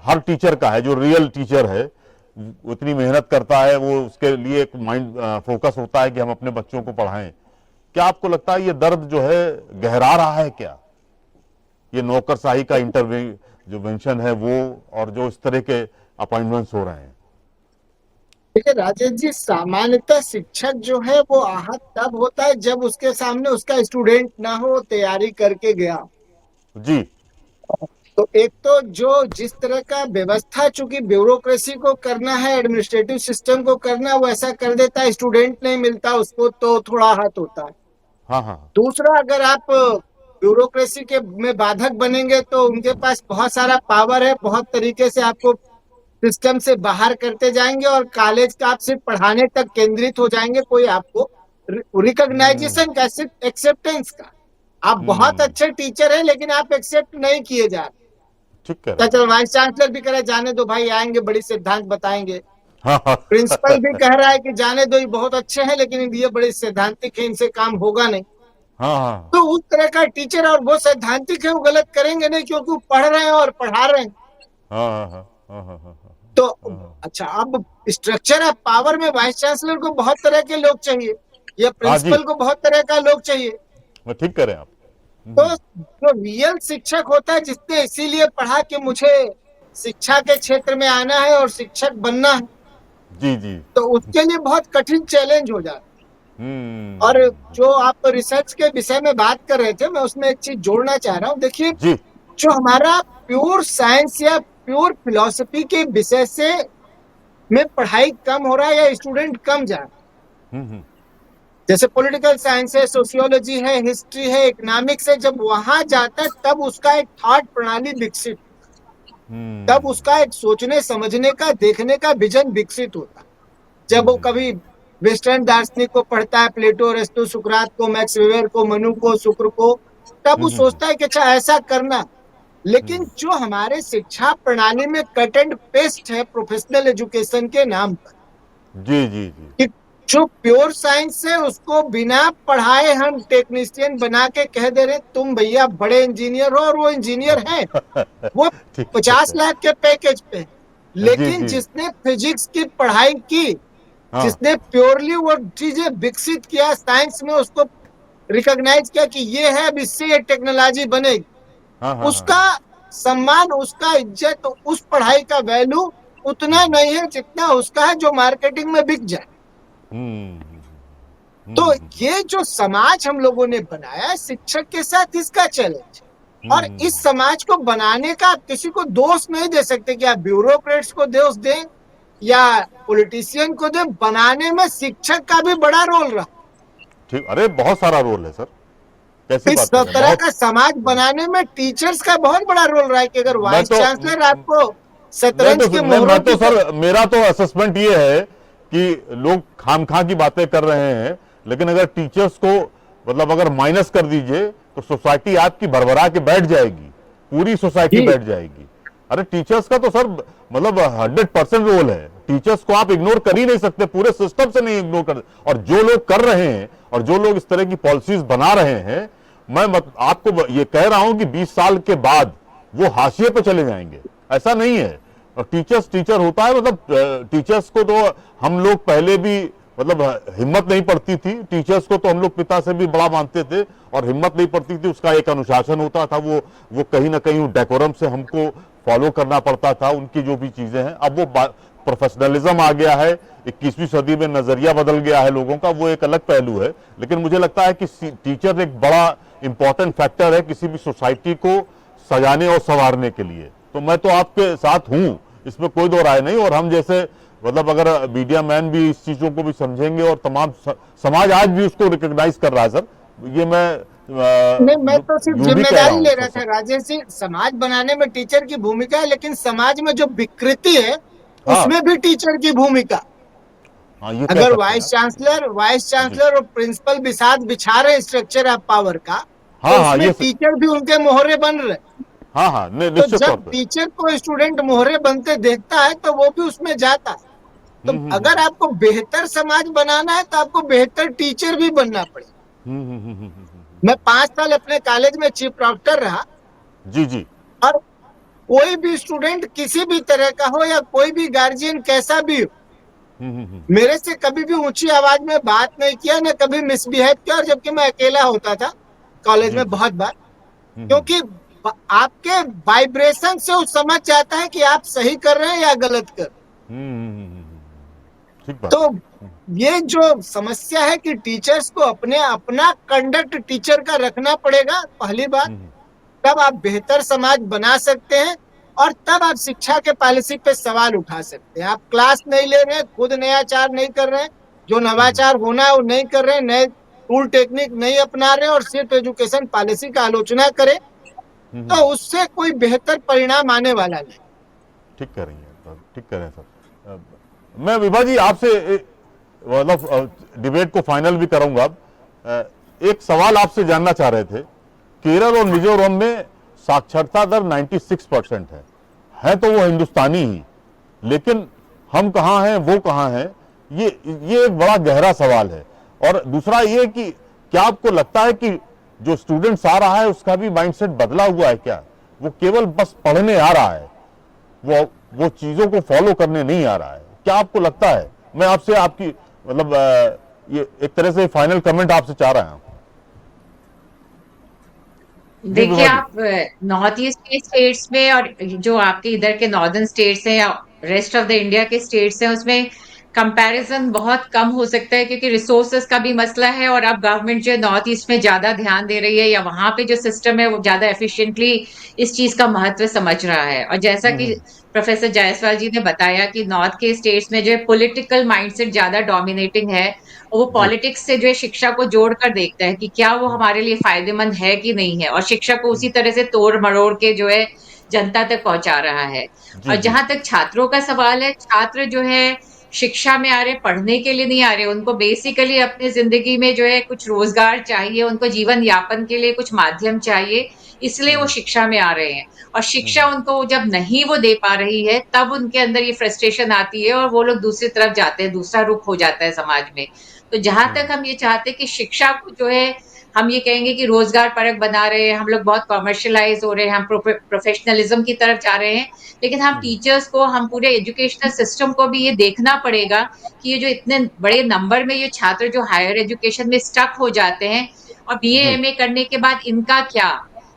हर टीचर का है। जो रियल टीचर है वो इतनी मेहनत करता है, वो उसके लिए एक माइंड फोकस होता है कि हम अपने बच्चों को पढ़ाएं। क्या आपको लगता है ये दर्द जो है गहरा रहा है क्या? ये नौकरशाही का इंटरवेंशन है वो, और जो इस तरह के अपॉइंटमेंट्स हो रहे हैं। देखिए राजेश जी, सामान्यतः शिक्षक जो है वो आहत तब होता है जब उसके सामने उसका स्टूडेंट ना हो, तैयारी करके गया। जी तो एक तो जो जिस तरह का व्यवस्था, चूंकि ब्यूरोक्रेसी को करना है, एडमिनिस्ट्रेटिव सिस्टम को करना है, वो ऐसा कर देता है, स्टूडेंट नहीं मिलता उसको, तो थोड़ा आहत होता है। हाँ हाँ हाँ। दूसरा, अगर आप ब्यूरोक्रेसी के में बाधक बनेंगे तो उनके पास बहुत सारा पावर है, बहुत तरीके से आपको सिस्टम से बाहर करते जाएंगे और कॉलेज का आप सिर्फ पढ़ाने तक केंद्रित हो जाएंगे, कोई आपको रिकॉग्नाइजेशन का, सिर्फ एक्सेप्टेंस का। आप बहुत अच्छे टीचर हैं लेकिन आप एक्सेप्ट नहीं किए जा रहे। ठीक कह रहे हैं चल वाइस चांसलर भी करे जाने दो भाई, आएंगे बड़ी सिद्धांत बताएंगे। हाँ हाँ प्रिंसिपल भी कह रहा है कि जाने दो, ये बहुत अच्छे हैं लेकिन ये बड़े सैद्धांतिक है, इनसे काम होगा नहीं। हाँ हाँ तो उस तरह का टीचर, और वो सैद्धांतिक है, वो गलत करेंगे नहीं क्योंकि वो पढ़ रहे हैं और पढ़ा रहे हैं। हाँ हाँ हाँ हाँ हाँ हाँ हाँ। तो अच्छा, अब स्ट्रक्चर ऑफ पावर में वाइस चांसलर को बहुत तरह के लोग चाहिए, या हाँ जी, प्रिंसिपल को बहुत तरह का लोग चाहिए। मैं ठीक कह रहे हैं आप। तो जो रियल शिक्षक होता है, जिसने इसीलिए पढ़ा कि मुझे शिक्षा के क्षेत्र में आना है और शिक्षक बनना है, जी जी। तो उसके लिए बहुत कठिन चैलेंज हो जाता है। और जो आप रिसर्च के विषय में बात कर रहे थे, मैं उसमें एक चीज जोड़ना चाह रहा हूँ। देखिए, जी जो हमारा प्योर साइंस या प्योर फिलोसफी के विषय से में पढ़ाई कम हो रहा है या स्टूडेंट कम जा रहा है, जैसे पॉलिटिकल साइंस है, सोशियोलॉजी है, हिस्ट्री है, इकोनॉमिक्स है, जब वहां जाता है तब उसका एक थॉट प्रणाली विकसित, तब उसका एक सोचने समझने का, देखने का विजन विकसित होता है। जब वो कभी वेस्टर्न दार्शनिक को पढ़ता है, प्लेटो, अरिस्टो, सुकरात को, मैक्स वेबर को, मनु को, शुक्र को, तब वो सोचता है कि अच्छा ऐसा करना। लेकिन जो हमारे शिक्षा प्रणाली में कट एंड पेस्ट है प्रोफेशनल एजुकेशन के नाम पर, जी जी जी। कि जो प्योर साइंस है उसको बिना पढ़ाए हम टेक्नीशियन बना के कह दे रहे तुम भैया बड़े इंजीनियर हो, और वो इंजीनियर हैं, वो ठीक 50 लाख के पैकेज पे। लेकिन जी। जिसने फिजिक्स की पढ़ाई की, हाँ जिसने प्योरली वो चीजें विकसित किया साइंस में, उसको रिकॉग्नाइज किया कि ये है, अब इससे ये टेक्नोलॉजी बनेगी, हाँ हाँ हाँ उसका सम्मान, उसका इज्जत, उस पढ़ाई का वैल्यू उतना नहीं है जितना उसका है जो मार्केटिंग में बिक जाए। हम्म तो ये जो समाज हम लोगों ने बनाया है शिक्षक के साथ, इसका चैलेंज। और इस समाज को बनाने का आप किसी को दोष नहीं दे सकते कि आप ब्यूरोक्रेट्स को दोष दें या पॉलिटिशियन को दें, बनाने में शिक्षक का भी बड़ा रोल रहा। ठीक, अरे बहुत सारा रोल है सर, कैसी इस बात कर रहे हैं, तरह बहुत। का समाज बनाने में टीचर्स का बहुत बड़ा रोल रहा है कि अगर मैं वाइस तो चांसलर आपको मैं शतरंज तो के मैं, मोहरों मैं तो की सर, मेरा तो असेसमेंट ये है कि लोग खामखा की बातें कर रहे हैं, लेकिन अगर टीचर्स को मतलब अगर माइनस कर दीजिए तो सोसाइटी आपकी भरभरा के बैठ जाएगी, पूरी सोसाइटी जी बैठ जाएगी। अरे टीचर्स का तो सर मतलब 100% रोल है, टीचर्स को आप इग्नोर कर ही नहीं सकते, पूरे सिस्टम से नहीं इग्नोर कर। और जो लोग कर रहे हैं और जो लोग इस तरह की पॉलिसीज बना रहे हैं, आपको ये कह रहा हूं कि 20 साल के बाद वो हाशिए पे चले जाएंगे, ऐसा नहीं है। और टीचर्स टीचर होता है, मतलब टीचर्स को तो हम लोग पहले भी मतलब हिम्मत नहीं पड़ती थी, टीचर्स को तो हम लोग पिता से भी बड़ा मानते थे और हिम्मत नहीं पड़ती थी, उसका एक अनुशासन होता था, वो कहीं ना कहीं डेकोरम से हमको फॉलो करना पड़ता था, उनकी जो भी चीजें हैं। अब वो प्रोफेशनलिज्म आ गया है, 21वीं सदी में नजरिया बदल गया है लोगों का, वो एक अलग पहलू है। लेकिन मुझे लगता है कि टीचर एक बड़ा इंपॉर्टेंट फैक्टर है किसी भी सोसाइटी को सजाने और संवारने के लिए। तो मैं तो आपके साथ हूं, इसमें कोई दो राय नहीं। और हम जैसे मतलब अगर मीडिया मैन भी इस चीजों को भी समझेंगे और तमाम समाज आज भी उसको रिकॉग्नाइज कर रहा है सर, ये मैं नहीं, मैं तो सिर्फ जो भी कह रहा जिम्मेदारी हूं ले रहा था राजेश जी। समाज बनाने में टीचर की भूमिका है, लेकिन समाज में जो विकृति है हाँ उसमें भी टीचर की भूमिका। हाँ, ये कह अगर सकते हैं वाइस जी। चांसलर और प्रिंसिपल बिसात बिछा रहे स्ट्रक्चर ऑफ पावर का, हाँ तो हाँ, उसमें टीचर भी उनके मोहरे बन रहे। हाँ हाँ, तो निश्चित तौर जब पे। टीचर को स्टूडेंट मोहरे बनते देखता है तो वो भी उसमें जाता है। तो अगर आपको बेहतर समाज बनाना है तो आपको बेहतर टीचर भी बनना पड़ेगा। मैं 5 साल अपने कॉलेज में चीफ प्रोक्टर रहा, जी जी। और कोई भी स्टूडेंट किसी भी तरह का हो या कोई भी गार्जियन कैसा भी हो, मेरे से कभी भी ऊंची आवाज में बात नहीं किया, न कभी मिसबिहेव किया। और जबकि मैं अकेला होता था कॉलेज जी में जी। बहुत बार, क्योंकि आपके वाइब्रेशन से वो समझ जाता है कि आप सही कर रहे हैं या गलत कर रहे ठीक हैं। बात तो है। ये जो समस्या है कि टीचर्स को अपना कंडक्ट टीचर का रखना पड़ेगा, पहली बात। तब आप बेहतर समाज बना सकते हैं और तब आप शिक्षा के पॉलिसी पे सवाल उठा सकते हैं। आप क्लास नहीं ले रहे हैं, खुद नयाचार नहीं कर रहे हैं, जो नवाचार होना है वो नहीं कर रहे हैं, नए टूल टेक्निक नहीं अपना रहे हैं, और सिर्फ एजुकेशन पॉलिसी का आलोचना करें, तो उससे कोई बेहतर परिणाम आने वाला नहीं। ठीक कह रही हैं, ठीक कह रहे हैं सर। मैं विभा जी आपसे मतलब डिबेट को फाइनल भी करूंगा अब। एक सवाल आपसे जानना चाह रहे थे, केरल और मिजोरम में साक्षरता दर 96% है तो वो हिंदुस्तानी ही, लेकिन हम कहाँ हैं वो कहाँ हैं, ये एक बड़ा गहरा सवाल है। और दूसरा ये कि क्या आपको लगता है कि जो स्टूडेंट्स आ रहा है उसका भी माइंडसेट बदला हुआ है क्या? वो केवल बस पढ़ने आ रहा है, वो चीजों को फॉलो करने नहीं आ रहा है, क्या आपको लगता है? मैं आपसे आपकी मतलब ये एक तरह से फाइनल कमेंट आपसे चाह रहा हूं। देखिए, आप नॉर्थ ईस्ट के स्टेट्स में और जो आपके इधर के नॉर्दर्न स्टेट्स हैं या रेस्ट ऑफ द इंडिया के स्टेट्स हैं, उसमें कंपैरिजन बहुत कम हो सकता है, क्योंकि रिसोर्सेस का भी मसला है। और अब गवर्नमेंट जो है नॉर्थ ईस्ट में ज्यादा ध्यान दे रही है, या वहां पे जो सिस्टम है वो ज्यादा एफिशिएंटली इस चीज का महत्व समझ रहा है। और जैसा कि प्रोफेसर जायसवाल जी ने बताया कि नॉर्थ के स्टेट्स में जो है पॉलिटिकल माइंडसेट ज्यादा डोमिनेटिंग है, और वो जी। पॉलिटिक्स से जो है शिक्षा को जोड़ कर देखता है कि क्या वो हमारे लिए फायदेमंद है कि नहीं है, और शिक्षा को उसी तरह से तोड़ मरोड़ के जो है जनता तक पहुंचा रहा है। जी और जी। जहां तक छात्रों का सवाल है, छात्र जो है शिक्षा में आ रहे, पढ़ने के लिए नहीं आ रहे, उनको बेसिकली अपनी जिंदगी में जो है कुछ रोजगार चाहिए, उनको जीवन यापन के लिए कुछ माध्यम चाहिए, इसलिए वो शिक्षा में आ रहे हैं। और शिक्षा उनको जब नहीं वो दे पा रही है, तब उनके अंदर ये फ्रस्ट्रेशन आती है और वो लोग दूसरी तरफ जाते हैं, दूसरा रुख हो जाता है समाज में। तो जहां तक हम ये चाहते हैं कि शिक्षा को जो है हम ये कहेंगे कि रोजगार परक बना रहे हैं, हम लोग बहुत कॉमर्शियलाइज हो रहे हैं, हम प्रोफेशनलिज्म की तरफ जा रहे हैं, लेकिन हम टीचर्स को, हम पूरे एजुकेशनल सिस्टम को भी ये देखना पड़ेगा कि ये जो इतने बड़े नंबर में ये छात्र जो हायर एजुकेशन में स्टक हो जाते हैं और बीए एमए करने के बाद इनका क्या,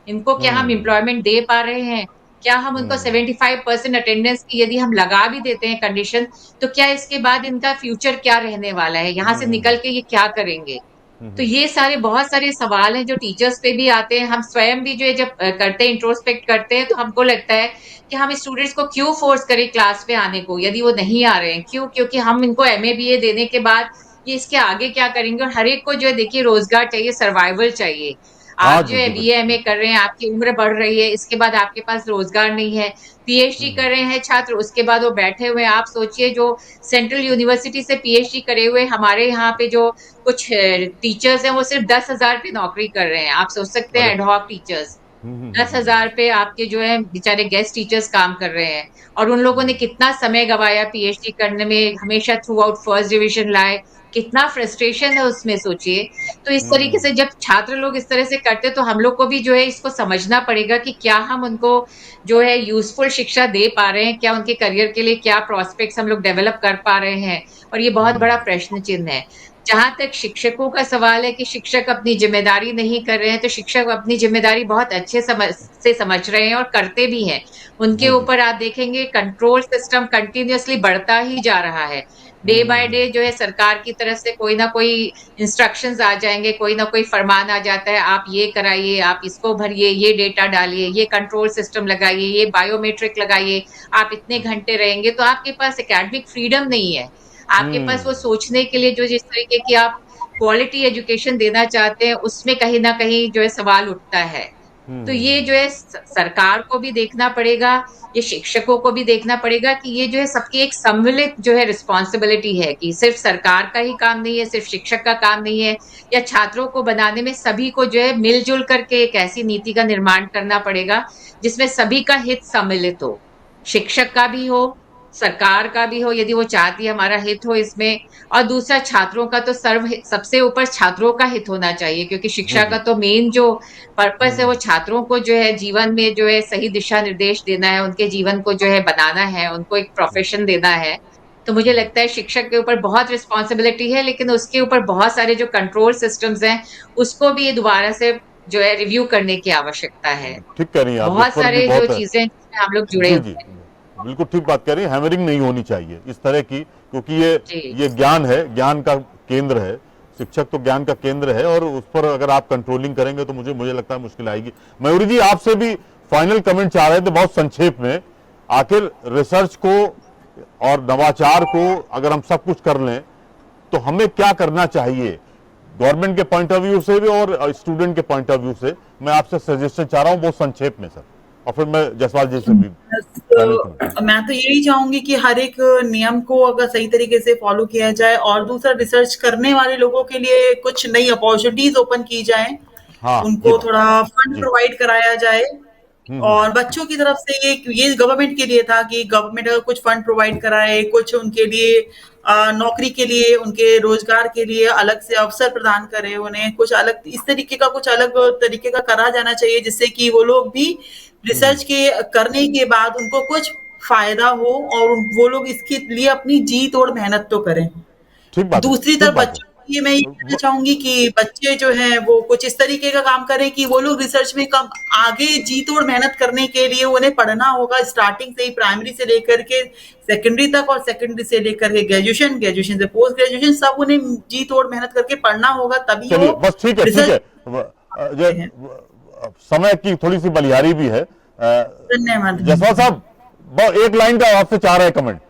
इनको क्या हम एम्प्लॉयमेंट दे पा रहे हैं? क्या हम उनको 75% अटेंडेंस की यदि हम लगा भी देते हैं कंडीशन, तो क्या इसके बाद इनका फ्यूचर क्या रहने वाला है? यहाँ से निकल के ये क्या करेंगे? तो ये सारे बहुत सारे सवाल हैं जो टीचर्स पे भी आते हैं। हम स्वयं भी जो है जब करते हैं, इंट्रोस्पेक्ट करते हैं, तो हमको लगता है कि हम स्टूडेंट्स को क्यों फोर्स करें क्लास पे आने को, यदि वो नहीं आ रहे हैं, क्यों? क्योंकि हम इनको एमए बीए देने के बाद ये इसके आगे क्या करेंगे? और हर एक को जो है देखिए रोजगार चाहिए, सर्वाइवल चाहिए। हाँ आप जो जी है जी बीए एमए बिल्कुल। कर रहे हैं, आपकी उम्र बढ़ रही है, इसके बाद आपके पास रोजगार नहीं है। पीएचडी कर रहे हैं छात्र, उसके बाद वो बैठे हुए हैं। आप सोचिए जो सेंट्रल यूनिवर्सिटी से पीएचडी करे हुए हमारे यहाँ पे जो कुछ टीचर्स हैं, वो सिर्फ 10,000 पे नौकरी कर रहे हैं। आप सोच सकते हैं अरे एडहॉक टीचर्स 10,000 पे आपके जो है बेचारे गेस्ट टीचर्स काम कर रहे हैं, और उन लोगों ने कितना समय गवाया पीएचडी करने में, हमेशा थ्रू आउट फर्स्ट डिवीजन लाए, कितना फ्रस्ट्रेशन है उसमें सोचिए। तो इस तरीके से जब छात्र लोग इस तरह से करते, तो हम लोग को भी जो है इसको समझना पड़ेगा कि क्या हम उनको जो है यूजफुल शिक्षा दे पा रहे हैं, क्या उनके करियर के लिए क्या प्रोस्पेक्ट्स हम लोग डेवलप कर पा रहे हैं, और ये बहुत बड़ा प्रश्न चिन्ह है। जहां तक शिक्षकों का सवाल है कि शिक्षक अपनी जिम्मेदारी नहीं कर रहे हैं, तो शिक्षक अपनी जिम्मेदारी बहुत अच्छे समझ रहे हैं और करते भी हैं। उनके ऊपर आप देखेंगे कंट्रोल सिस्टम कंटिन्यूअसली बढ़ता ही जा रहा है। डे बाय डे जो है सरकार की तरफ से कोई ना कोई इंस्ट्रक्शंस आ जाएंगे, कोई ना कोई फरमान आ जाता है, आप ये कराइए, आप इसको भरिए, ये डेटा डालिए, ये कंट्रोल सिस्टम लगाइए, ये बायोमेट्रिक लगाइए, आप इतने घंटे रहेंगे। तो आपके पास एकेडमिक फ्रीडम नहीं है, आपके पास वो सोचने के लिए जो जिस तरीके की आप क्वालिटी एजुकेशन देना चाहते हैं, उसमें कहीं ना कहीं जो है सवाल उठता है। तो ये जो है सरकार को भी देखना पड़ेगा, ये शिक्षकों को भी देखना पड़ेगा कि ये जो है सबकी एक सम्मिलित जो है रिस्पॉन्सिबिलिटी है, कि सिर्फ सरकार का ही काम नहीं है, सिर्फ शिक्षक का काम नहीं है, या छात्रों को बनाने में सभी को जो है मिलजुल करके एक ऐसी नीति का निर्माण करना पड़ेगा जिसमें सभी का हित सम्मिलित हो, शिक्षक का भी हो, सरकार का भी हो, यदि वो चाहती है हमारा हित हो इसमें, और दूसरा छात्रों का तो सबसे ऊपर छात्रों का हित होना चाहिए, क्योंकि शिक्षा का तो मेन जो पर्पस है वो छात्रों को जो है जीवन में जो है सही दिशा निर्देश देना है, उनके जीवन को जो है बनाना है, उनको एक प्रोफेशन देना है। तो मुझे लगता है शिक्षक के ऊपर बहुत रिस्पॉन्सिबिलिटी है, लेकिन उसके ऊपर बहुत सारे जो कंट्रोल सिस्टम्स हैं उसको भी दोबारा से जो है रिव्यू करने की आवश्यकता है। ठीक कह रही हैं आप, इस बहुत पर भी सारे जो बहुत है। चीजें जिसमें हम लोग जुड़े जी हुए जी हैं। बिल्कुल ठीक बात कह रही है, हैमरिंग नहीं होनी चाहिए इस तरह की, क्योंकि जी ये ज्ञान है, ज्ञान का केंद्र है, शिक्षक तो ज्ञान का केंद्र है, और उस पर अगर आप कंट्रोलिंग करेंगे तो मुझे लगता है मुश्किल आएगी। मयूरी जी, आपसे भी फाइनल कमेंट चाह रहे थे बहुत संक्षेप में। आखिर रिसर्च को और नवाचार को अगर हम सब कुछ कर लें तो हमें क्या करना चाहिए, गवर्नमेंट के पॉइंट ऑफ व्यू से भी और स्टूडेंट के पॉइंट ऑफ व्यू से? मैं आपसे सजेशन चाह रहा हूं बहुत संक्षेप में सर, और फिर मैं जसवाल जी से भी फाइनल कमेंट। मैं तो यही चाहूंगी कि हर एक नियम को अगर सही तरीके से फॉलो किया जाए, और दूसरा रिसर्च करने वाले लोगों के लिए कुछ नई अपॉर्चुनिटीज ओपन की जाए, हाँ उनको जी थोड़ा फंड जी। प्रोवाइड कराया जाए। और बच्चों की तरफ से ये गवर्नमेंट के लिए था कि गवर्नमेंट अगर कुछ फंड प्रोवाइड कराए, कुछ उनके लिए नौकरी के लिए, उनके रोजगार के लिए अलग से अवसर प्रदान करे, उन्हें कुछ अलग इस तरीके का कुछ अलग तरीके का करा जाना चाहिए, जिससे कि वो लोग भी रिसर्च के करने के बाद उनको कुछ फायदा हो, और वो लोग इसके लिए अपनी जी तोड़ मेहनत तो करें। ठीक बात है, दूसरी ठीक तरफ बात बच्चों के लिए मैं ये कहना चाहूंगी कि बच्चे जो हैं वो कुछ इस तरीके का काम करें कि वो लोग रिसर्च में कम आगे जी तोड़ मेहनत करने के लिए उन्हें पढ़ना होगा, स्टार्टिंग से ही, प्राइमरी से लेकर के सेकेंडरी तक, और सेकेंडरी से लेकर के ग्रेजुएशन, ग्रेजुएशन से पोस्ट ग्रेजुएशन, सब उन्हें जी तोड़ मेहनत करके पढ़ना होगा, तभी चलिए वो बस ठीक है, ठीक रिसर्च। है। समय की थोड़ी सी बलिहारी भी है। धन्यवाद। जसवाल साहब, एक लाइन का आपसे चाह रहे हैं कमेंट।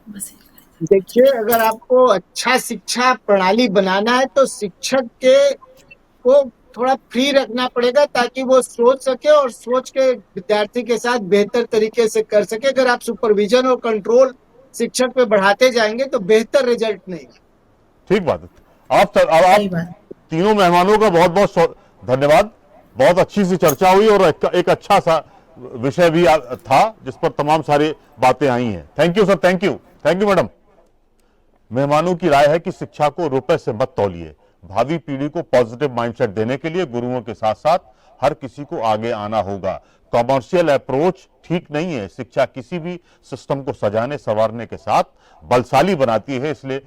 बस देखिए, अगर आपको अच्छा शिक्षा प्रणाली बनाना है तो शिक्षक के को थोड़ा फ्री रखना पड़ेगा, ताकि वो सोच सके और सोच के विद्यार्थी के साथ बेहतर तरीके से कर सके। अगर आप सुपरविजन और कंट्रोल शिक्षक पे बढ़ाते जाएंगे तो बेहतर रिजल्ट नहीं। ठीक बात है। आप तीनों मेहमानों का बहुत बहुत धन्यवाद। बहुत अच्छी सी चर्चा हुई और एक अच्छा सा विषय भी था जिस पर तमाम सारी बातें आई हैं। Thank you sir, thank you madam. मेहमानों की राय है कि शिक्षा को रुपए से मत तौलिए, भावी पीढ़ी को पॉजिटिव माइंडसेट देने के लिए गुरुओं के साथ साथ हर किसी को आगे आना होगा। कॉमर्शियल अप्रोच ठीक नहीं है। शिक्षा किसी भी सिस्टम को सजाने संवारने के साथ बलशाली बनाती है, इसलिए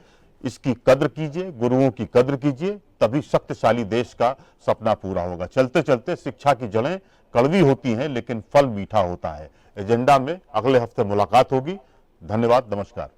इसकी कद्र कीजिए, गुरुओं की कद्र कीजिए, तभी शक्तिशाली देश का सपना पूरा होगा। चलते चलते शिक्षा की जड़ें कड़वी होती हैं लेकिन फल मीठा होता है। एजेंडा में अगले हफ्ते मुलाकात होगी। धन्यवाद, नमस्कार।